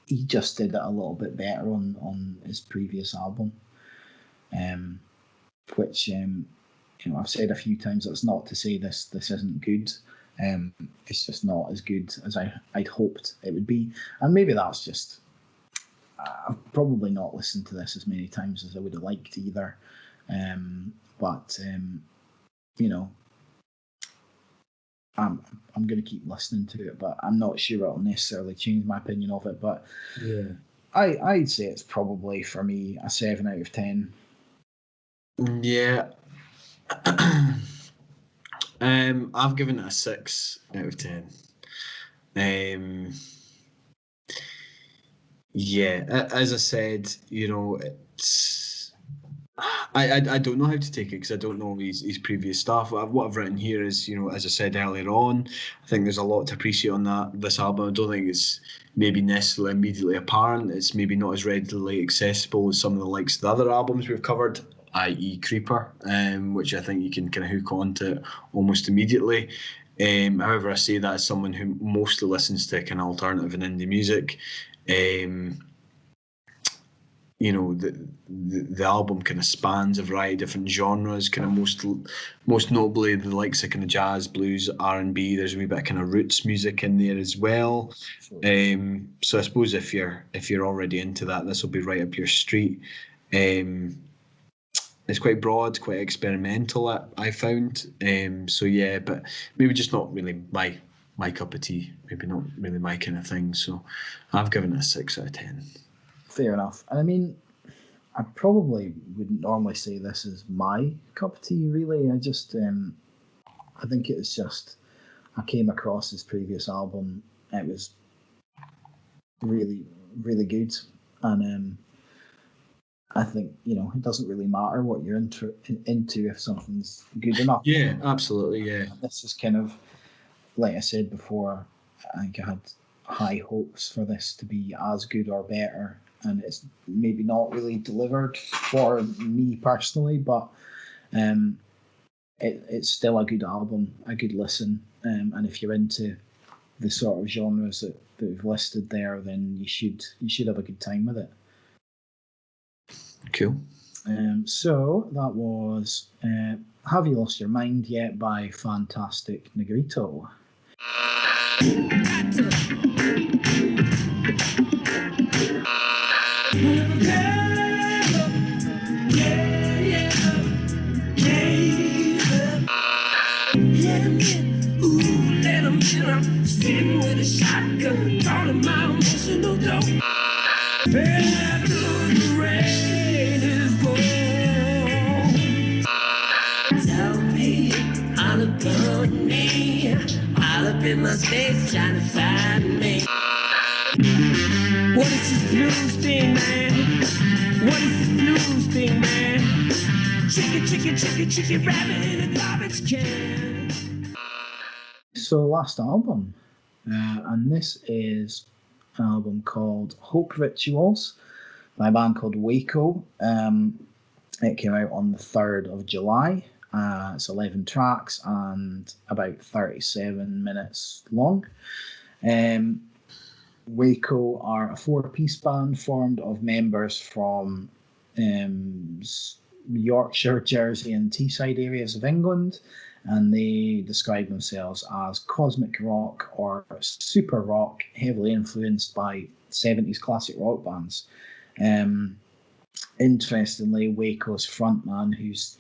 he just did it a little bit better on his previous album, which I've said a few times. That's not to say this isn't good. It's just not as good as I'd hoped it would be, and maybe that's just I've probably not listened to this as many times as I would have liked either. But I'm going to keep listening to it, but I'm not sure it'll necessarily change my opinion of it. But yeah, I'd say it's probably for me a 7 out of 10. Yeah. I've given it a 6 out of 10. Yeah, as I said, it's I don't know how to take it because I don't know his previous stuff. What I've written here is, as I said earlier on, I think there's a lot to appreciate on this album. I don't think it's maybe necessarily immediately apparent. It's maybe not as readily accessible as some of the likes of the other albums we've covered, i.e. Creeper, which I think you can kind of hook onto almost immediately. However, I say that as someone who mostly listens to kind of alternative and indie music. The album kind of spans a variety of different genres, kind of most notably the likes of kind of jazz, blues, R&B. There's a wee bit of kind of roots music in there as well. So I suppose if you're already into that, this will be right up your street. It's quite broad, quite experimental, I found. So yeah, but maybe just not really my cup of tea. Maybe not really my kind of thing. So I've given it a 6 out of 10. Fair enough. And I mean, I probably wouldn't normally say this is my cup of tea, really. I just, I think it was just, I came across his previous album. It was really, really good. And I think, it doesn't really matter what you're into if something's good enough. Yeah, absolutely, yeah. This is kind of, like I said before, I think I had high hopes for this to be as good or better, and it's maybe not really delivered for me personally, but it's still a good album, a good listen, and if you're into the sort of genres that we've listed there, then you should have a good time with it. Cool. So that was Have You Lost Your Mind Yet by Fantastic Negrito. I'm sitting with a shotgun, calling my emotional dope. After the rain is gone, tell me, all about me, all up in my space trying to find me. What is this blues thing, man? What is this blues thing, man? Chicken, rabbit in a garbage can. So last album, and this is an album called Hope Rituals by a band called Waco. It came out on the 3rd of July. It's 11 tracks and about 37 minutes long. Waco are a 4-piece band formed of members from Yorkshire, Jersey, and Teesside areas of England, and they describe themselves as cosmic rock or super rock, heavily influenced by 70s classic rock bands. Interestingly, Waco's frontman, who's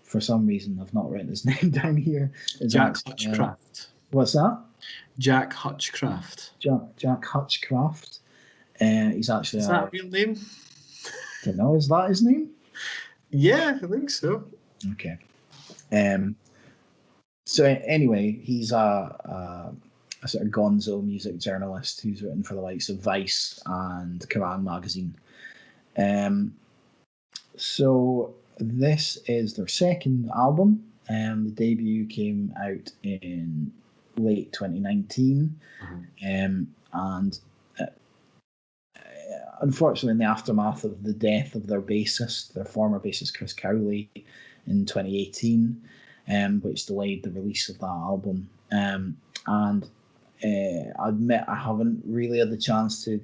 for some reason I've not written his name down here, is Jack Hutchcraft. What's that? Jack Hutchcraft. Jack Hutchcraft. He's actually Is that a real name? Don't know. Is that his name? Yeah, I think so. Okay. So anyway, he's a sort of gonzo music journalist who's written for the likes of Vice and Kerrang magazine. So this is their second album. The debut came out in late 2019, and unfortunately, in the aftermath of the death of their bassist, their former bassist Chris Cowley, in 2018, which delayed the release of that album. And I admit I haven't really had the chance to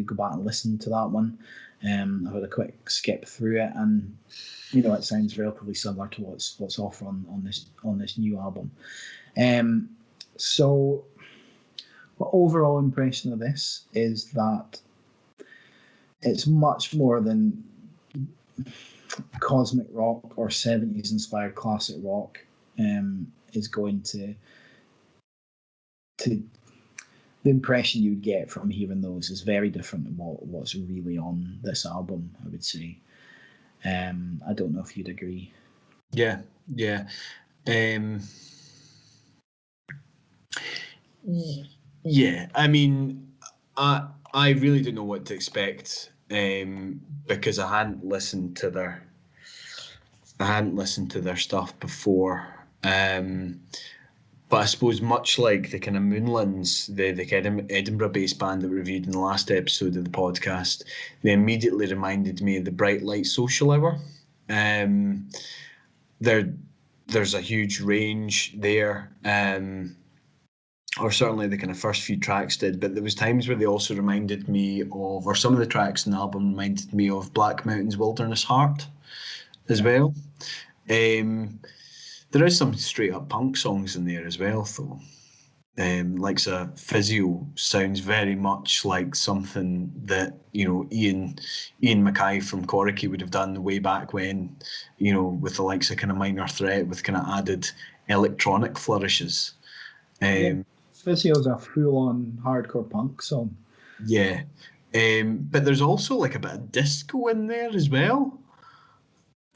go back and listen to that one. I've had a quick skip through it, and it sounds relatively similar to what's offered on this new album. So, my overall impression of this is that it's much more than cosmic rock or 70s inspired classic rock. Is going to the impression you would get from hearing those is very different than what's really on this album, I would say. I don't know if you'd agree. Yeah. Yeah, I mean, I really don't know what to expect, because I hadn't listened to their stuff before. But I suppose much like the kind of Moonlands, the Edinburgh-based band that we reviewed in the last episode of the podcast, they immediately reminded me of the Bright Light Social Hour. There's a huge range there, or certainly the kind of first few tracks did, but there was times where they also reminded me of, or some of the tracks in the album reminded me of Black Mountain's Wilderness Heart as well. There is some straight up punk songs in there as well, though. Like Physio sounds very much like something that Ian Mackay from Coriky would have done way back when, with the likes of kind of Minor Threat with kind of added electronic flourishes. Physio's a full-on hardcore punk song. Yeah, but there's also like a bit of disco in there as well.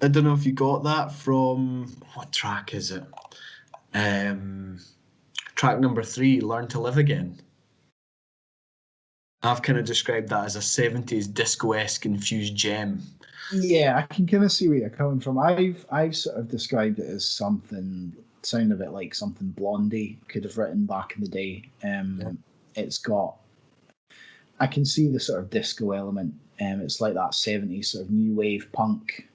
I don't know if you got that from, what track is it? Track number 3, Learn to Live Again. I've kind of described that as a 70s disco-esque infused gem. Yeah, I can kind of see where you're coming from. I've sort of described it as something, sound of it like something Blondie could have written back in the day. It's got, I can see the sort of disco element. It's like that 70s sort of new wave punk.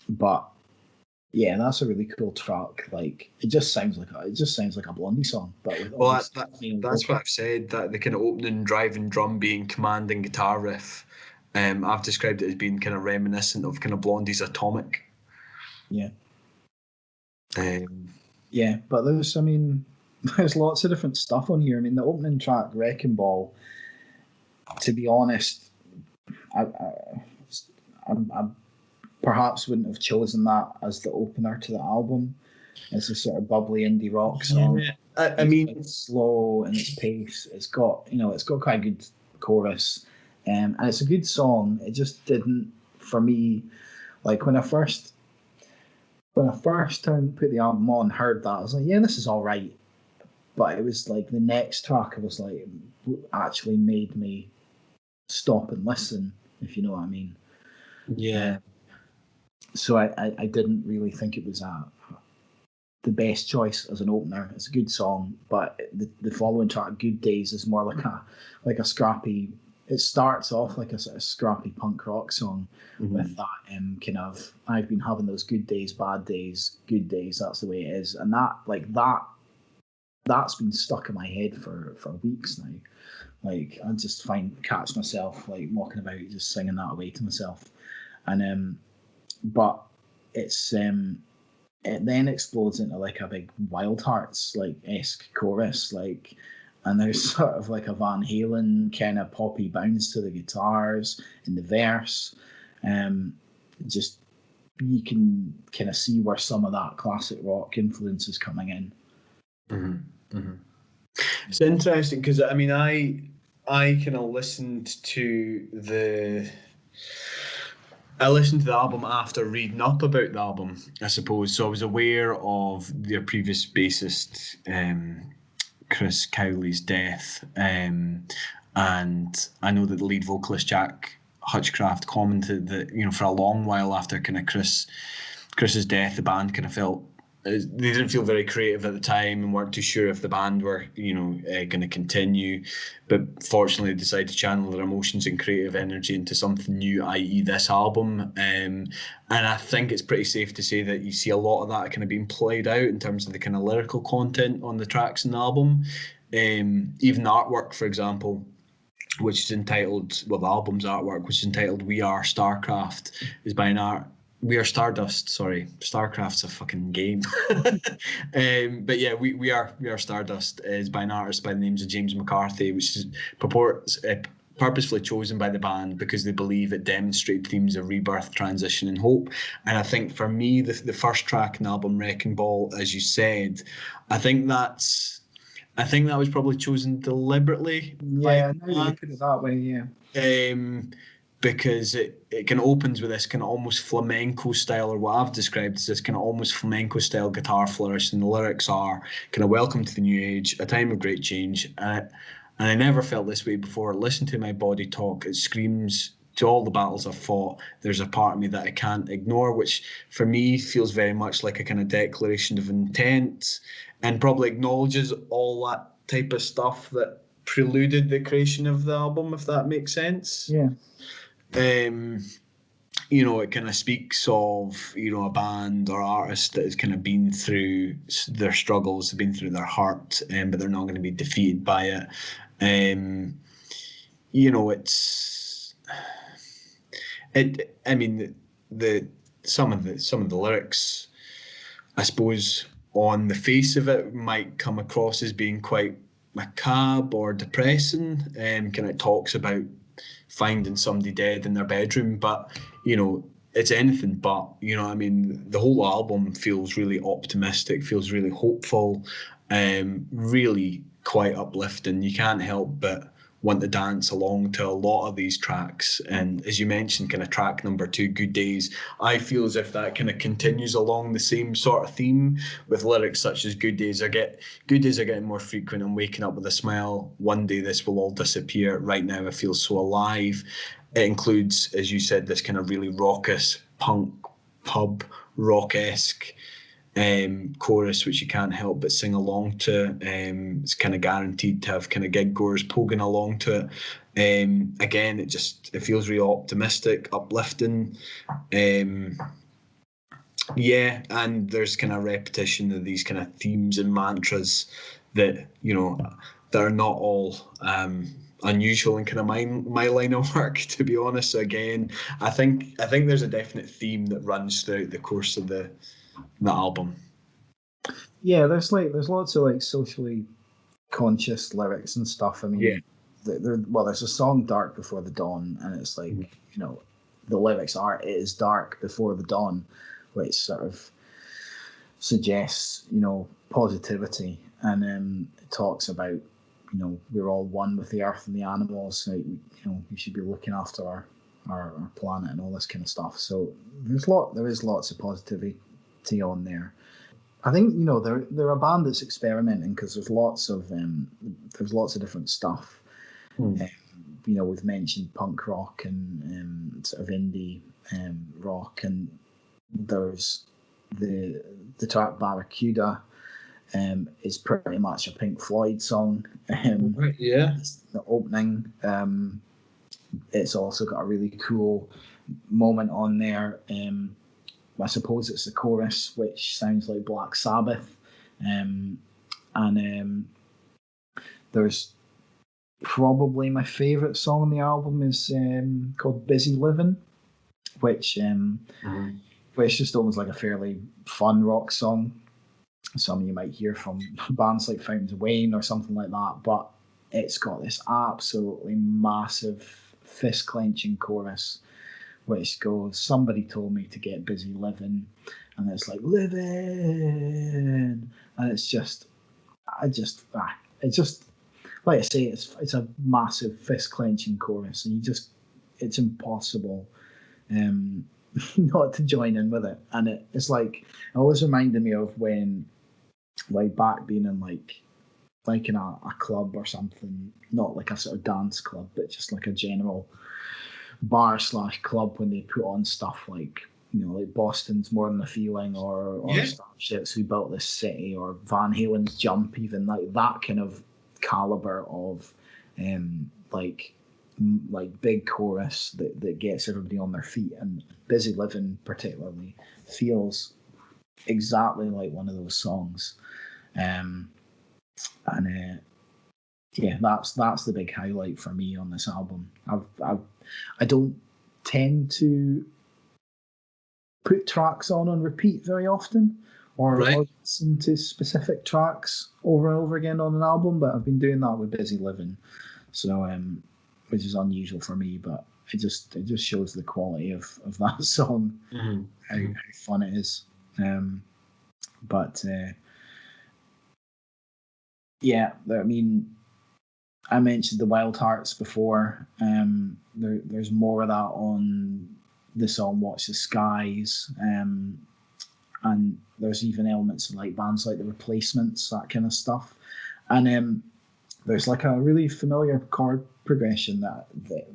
But yeah, that's a really cool track. Like it just sounds like a Blondie song. But that's what I've said. That the kind of opening driving drum being commanding guitar riff. I've described it as being kind of reminiscent of kind of Blondie's Atomic. Yeah. Yeah, but there's lots of different stuff on here. I mean, the opening track, Wrecking Ball, to be honest, I perhaps wouldn't have chosen that as the opener to the album. It's a sort of bubbly indie rock song. Yeah, I mean, it's slow in its pace. It's got quite a good chorus, and it's a good song. It just didn't, for me, like when I first put the album on, heard that, I was like, yeah, this is all right. But it was like the next track, I was like, actually made me stop and listen, if you know what I mean. Yeah. So I didn't really think it was the best choice as an opener. It's a good song, but the following track, Good Days, is more like a scrappy. It starts off like a sort of scrappy punk rock song with that kind of, I've been having those good days, bad days, good days. That's the way it is, and that's been stuck in my head for weeks now. Like I just catch myself like walking about just singing that away to myself, and but it's it then explodes into like a big Wild Hearts like esque chorus, like, and there's sort of like a Van Halen kind of poppy bounce to the guitars in the verse. Just you can kind of see where some of that classic rock influence is coming in. Mm-hmm. Mm-hmm. It's interesting because I mean I kind of listened to the album after reading up about the album, I suppose. So I was aware of their previous bassist, Chris Cowley's death, and I know that the lead vocalist Jack Hutchcraft commented that, you know, for a long while after kind of Chris's death, the band kind of felt they didn't feel very creative at the time and weren't too sure if the band were, you know, going to continue. But fortunately, they decided to channel their emotions and creative energy into something new, i.e. this album. And I think it's pretty safe to say that you see a lot of that kind of being played out in terms of the kind of lyrical content on the tracks in the album. Even the artwork, for example, which is entitled, well, the album's artwork, which is entitled We Are Starcraft, is by We Are Stardust, sorry. Starcraft's a fucking game. But yeah, We Are Stardust is by an artist by the names of James McCarthy, which is purposefully chosen by the band because they believe it demonstrates themes of rebirth, transition, and hope. And I think for me, the first track in the album, Wrecking Ball, as you said, I think that was probably chosen deliberately. Yeah, now you put it that way, yeah. Because it kind of opens with this kind of almost flamenco style, or what I've described as this kind of almost flamenco style guitar flourish, and the lyrics are kind of welcome to the new age, a time of great change. And I never felt this way before. Listen to my body talk. It screams to all the battles I've fought. There's a part of me that I can't ignore, which for me feels very much like a kind of declaration of intent and probably acknowledges all that type of stuff that preluded the creation of the album, if that makes sense. Yeah. You know, it kind of speaks of, you know, a band or artist that has kind of been through their struggles, been through their hurt, but they're not going to be defeated by it. You know, I mean, some of the lyrics, I suppose, on the face of it, might come across as being quite macabre or depressing. Kind of talks about finding somebody dead in their bedroom, but, you know, it's anything but. You know, I mean, the whole album feels really optimistic, feels really hopeful, really quite uplifting. You can't help but want to dance along to a lot of these tracks. And as you mentioned, kind of track number 2, Good Days, I feel as if that kind of continues along the same sort of theme, with lyrics such as Good days are getting more frequent. I'm waking up with a smile. One day this will all disappear. Right now I feel so alive. It includes, as you said, this kind of really raucous punk pub rock-esque chorus, which you can't help but sing along to. It's kind of guaranteed to have kind of gig goers poking along to it. Again, it feels really optimistic, uplifting. Yeah, and there's kind of repetition of these kind of themes and mantras that, you know, that are not all unusual in kind of my line of work, to be honest. So again, I think there's a definite theme that runs throughout the course of the album. Yeah, there's lots of like socially conscious lyrics and stuff. I mean, yeah, there's a song, Dark Before the Dawn, and it's like, you know, the lyrics are, it is dark before the dawn, which sort of suggests, you know, positivity. And it talks about, you know, we're all one with the earth and the animals, so, you know, we should be looking after our planet and all this kind of stuff. So there is lots of positivity on there. I think, you know, they're a band that's experimenting, because there's lots of different stuff. You know, we've mentioned punk rock and sort of indie rock, and there's the track Barracuda is pretty much a Pink Floyd song. Yeah. The opening. It's also got a really cool moment on there. I suppose it's the chorus, which sounds like Black Sabbath. And there's probably my favourite song on the album is called Busy Living, which but it's just almost like a fairly fun rock song. Some you might hear from bands like Fountains of Wayne or something like that, but it's got this absolutely massive fist clenching chorus which goes, somebody told me to get busy living, and it's like living, and it's just like I say, it's a massive fist clenching chorus, and it's impossible not to join in with it. And it's like, it always reminded me of when, like, back being in like in a club or something, not like a sort of dance club, but just like a general bar / club, when they put on stuff like, you know, like Boston's More Than a Feeling, or Starships Who Built This City, or Van Halen's Jump, even like that kind of caliber of like big chorus that gets everybody on their feet. And Busy Living particularly feels exactly like one of those songs. Yeah, that's the big highlight for me on this album. I don't tend to put tracks on repeat very often, or listen to specific tracks over and over again on an album, but I've been doing that with Busy Living, so which is unusual for me, but it just shows the quality of that song, how fun it is. Yeah, I mean, I mentioned the Wild Hearts before. There's more of that on the song Watch the Skies, and there's even elements of like bands like the Replacements, that kind of stuff. And there's like a really familiar chord progression that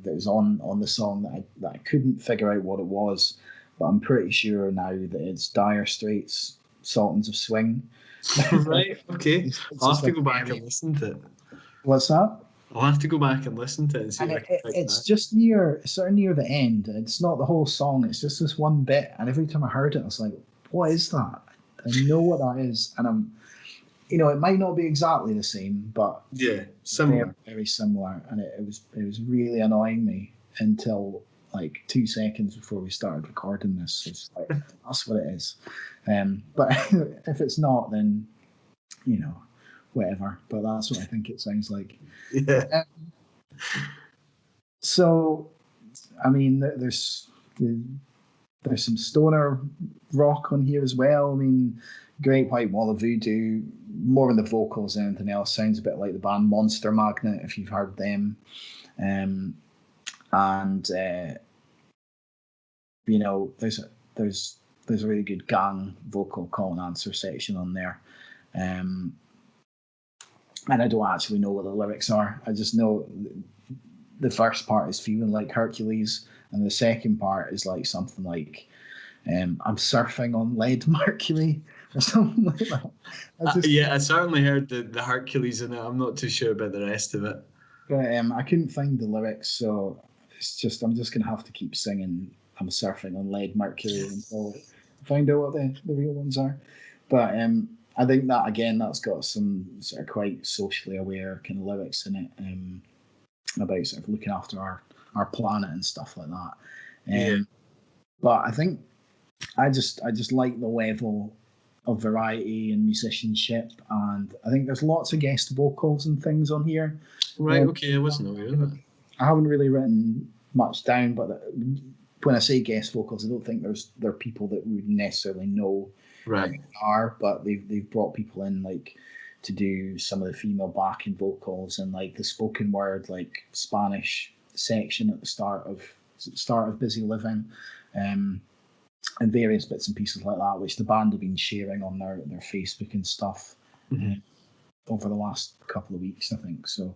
was on the song that I couldn't figure out what it was, but I'm pretty sure now that it's Dire Straits' Sultans of Swing. Right, okay. I'll have to go back and listen to it. What's that? I'll have to go back and listen to it and see if I can pick it's that. just sort of near the end. It's not the whole song, it's just this one bit. And every time I heard it, I was like, what is that? I know what that is. And I'm, you know, it might not be exactly the same, but yeah, similar. Very, very similar. And it was really annoying me until like 2 seconds before we started recording this. It's like, that's what it is. But if it's not, then, you know, whatever. But that's what I think it sounds like. Yeah. So, I mean, there's some stoner rock on here as well. I mean, Great White Wall of Voodoo, more in the vocals than anything else, sounds a bit like the band Monster Magnet, if you've heard them. You know, there's a really good gang vocal call and answer section on there. And I don't actually know what the lyrics are. I just know the first part is Feeling Like Hercules, and the second part is like something like I'm surfing on lead mercury or something like that. I certainly heard the Hercules in it. I'm not too sure about the rest of it. But I couldn't find the lyrics, so I'm just gonna have to keep singing I'm surfing on lead mercury until I find out what the real ones are. But I think that again, that's got some sort of quite socially aware kind of lyrics in it, about sort of looking after our planet and stuff like that. But I think I just like the level of variety and musicianship, and I think there's lots of guest vocals and things on here. Right, okay, I wasn't aware of that. I haven't really written much down, but when I say guest vocals, I don't think there are people that we would necessarily know right. who they are, but they've brought people in like to do some of the female backing vocals and like the spoken word, like Spanish section at the start of Busy Living, and various bits and pieces like that, which the band have been sharing on their Facebook and stuff over the last couple of weeks, I think. So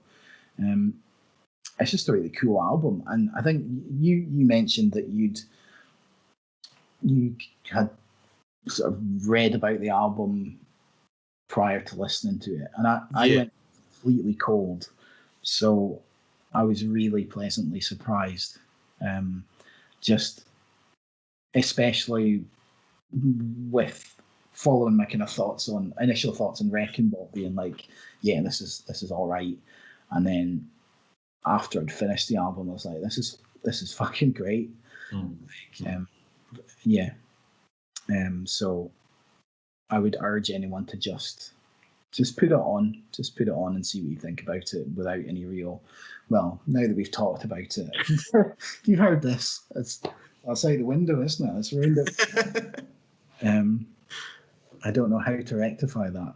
it's just a really cool album. And I think you mentioned that you had sort of read about the album prior to listening to it, and I went completely cold, so I was really pleasantly surprised, just especially with following my kind of initial thoughts on Wrecking Ball, being like, yeah, this is all right, and then after I'd finished the album, I was like, this is fucking great. Yeah, So I would urge anyone to just put it on, and see what you think about it without any real. Well, now that we've talked about it, you've heard this. That's out the window, isn't it? It's around it. I don't know how to rectify that.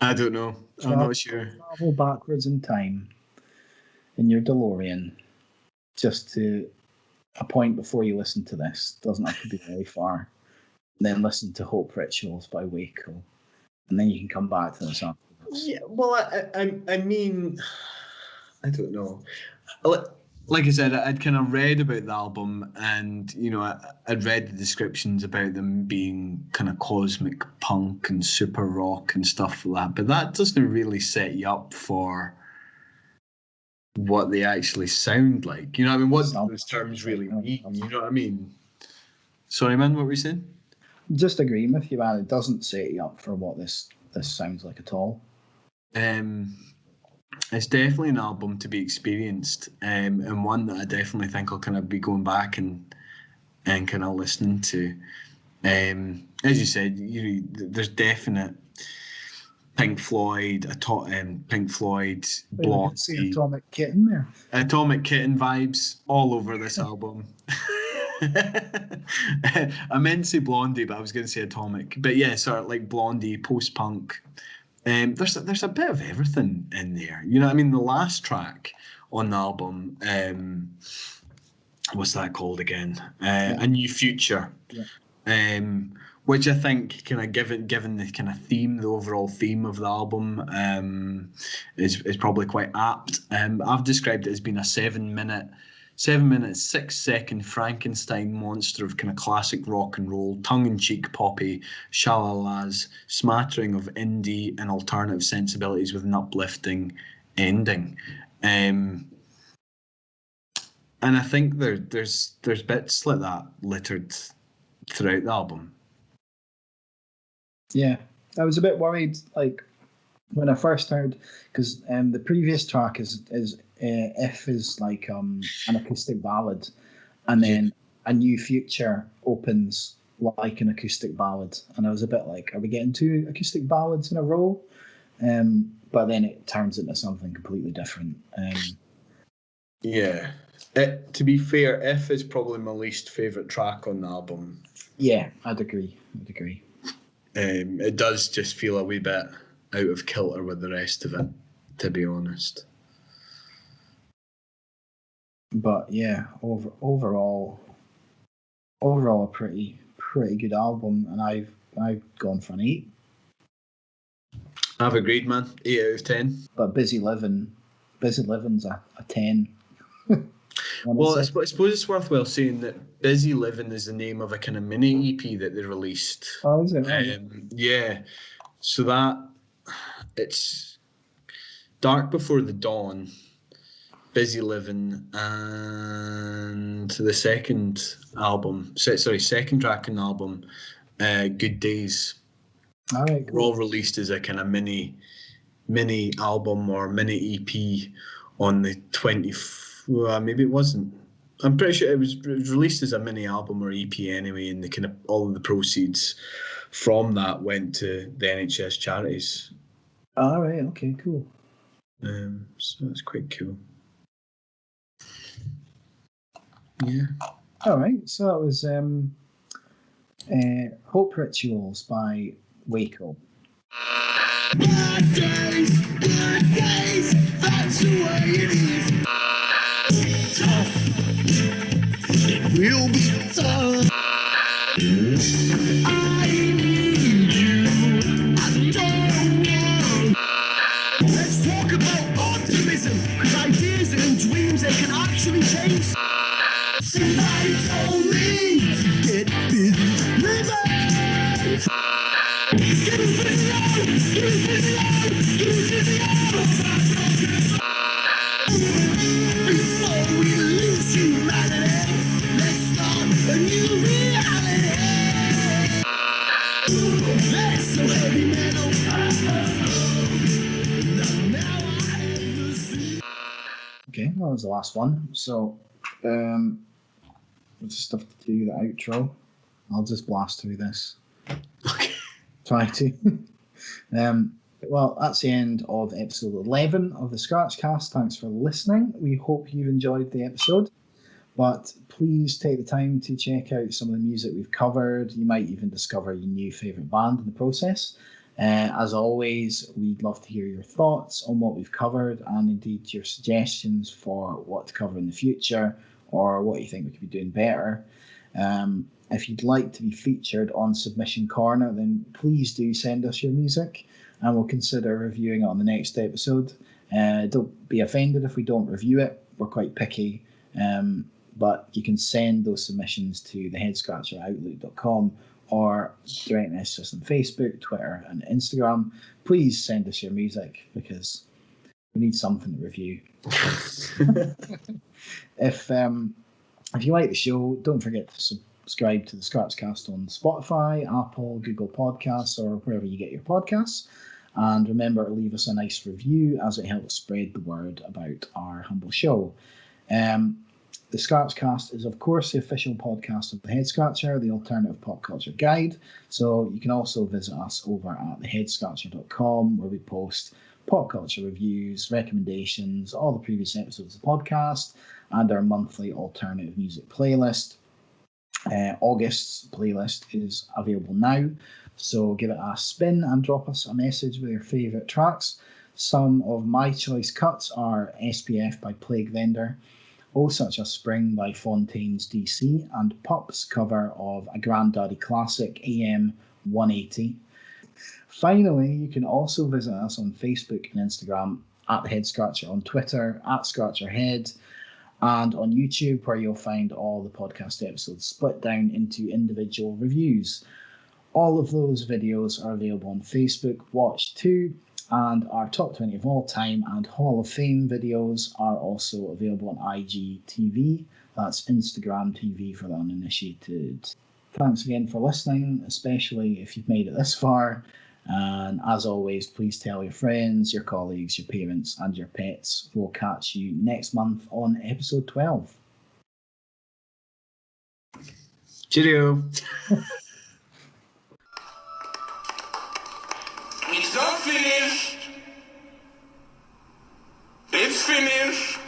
I don't know. I'm not sure. Travel backwards in time in your DeLorean, just to a point before you listen to this. Doesn't have to be very far. And then listen to Hope Rituals by Waco, and then you can come back to this afterwards. Yeah, well, I mean, I don't know. Like I said, I'd kind of read about the album, and I'd read the descriptions about them being kind of cosmic punk and super rock and stuff like that. But that doesn't really set you up for what they actually sound like. You know what I mean? What those terms really mean. You know what I mean? Sorry, man. What were you saying? Just agreeing with you, man. It doesn't set you up for what this sounds like at all. It's definitely an album to be experienced, and one that I definitely think I'll kind of be going back and kind of listening to. As you said, there's definite Pink Floyd, Blondie, Atomic Kitten there. Atomic Kitten vibes all over this album. I meant to say Blondie, but I was going to say Atomic. But yeah, sort of like Blondie, post-punk. There's a bit of everything in there. You know what I mean? The last track on the album, what's that called again? A New Future. Yeah. Which I think kind of given the kind of theme, the overall theme of the album, is probably quite apt. I've described it as being a 7 minute, 6 second Frankenstein monster of kind of classic rock and roll, tongue-in-cheek poppy, shalalas, smattering of indie and alternative sensibilities with an uplifting ending. And I think there's bits like that littered throughout the album. Yeah, I was a bit worried, like when I first heard, because the previous track is If is like an acoustic ballad, and then A New Future opens like an acoustic ballad, and I was a bit like, are we getting 2 acoustic ballads in a row? But then it turns into something completely different. Yeah. To be fair, If is probably my least favourite track on the album. Yeah, I'd agree. It does just feel a wee bit out of kilter with the rest of it, to be honest. But yeah, overall a pretty good album, and I've gone for an 8. I've agreed, man. 8 out of 10. But Busy Living's a 10. Well, I suppose it's worthwhile saying that Busy Living is the name of a kind of mini EP that they released. Oh, is it? Yeah. So that it's Dark Before the Dawn, Busy Living, and the second track on the album, Good Days. All right, cool. Were all released as a kind of mini album or mini EP on the 20th. Well, maybe it wasn't. I'm pretty sure it was released as a mini album or EP anyway, and the kind of all of the proceeds from that went to the NHS charities. All right. Okay. Cool. So that's quite cool. Yeah. All right. So that was Hope Rituals by Waco. Bad days, that's the way it is. Tough, it will be tough. I need you, I don't want. Let's talk about optimism, 'cause ideas and dreams, they can actually change. Somebody told me to get busy living. Before we lose humanity, let's start a new reality. That's so heavy metal. Okay, that was the last one. So, we just have to do the outro. I'll just blast through this. Okay. Try to. Well, that's the end of episode 11 of the Scratchcast. Thanks for listening. We hope you've enjoyed the episode. But please take the time to check out some of the music we've covered. You might even discover your new favourite band in the process. As always, we'd love to hear your thoughts on what we've covered and indeed your suggestions for what to cover in the future or what you think we could be doing better. If you'd like to be featured on Submission Corner, then please do send us your music and we'll consider reviewing it on the next episode. Don't be offended if we don't review it. We're quite picky. But you can send those submissions to theheadscratcher@outlook.com or direct message us on Facebook, Twitter, and Instagram. Please send us your music because we need something to review. If you like the show, don't forget to subscribe to the Scratchcast on Spotify, Apple, Google Podcasts, or wherever you get your podcasts. And remember to leave us a nice review as it helps spread the word about our humble show. The Scratchcast is, of course, the official podcast of The Head Scratcher, the alternative pop culture guide. So you can also visit us over at theheadscratcher.com, where we post pop culture reviews, recommendations, all the previous episodes of the podcast, and our monthly alternative music playlist. August's playlist is available now, so give it a spin and drop us a message with your favourite tracks. Some of my choice cuts are SPF by Plague Vendor, Oh Such a Spring by Fontaine's DC, and Pup's cover of a Granddaddy classic, AM 180. Finally, you can also visit us on Facebook and Instagram at The Head Scratcher, on Twitter at ScratcherHead, and on YouTube, where you'll find all the podcast episodes split down into individual reviews. All of those videos are available on Facebook Watch 2, and our top 20 of all time and Hall of Fame videos are also available on IGTV. That's Instagram TV for the uninitiated. Thanks again for listening, especially if you've made it this far. And as always, please tell your friends, your colleagues, your parents, and your pets. We'll catch you next month on episode 12. Cheerio. It's not finished. It's finished.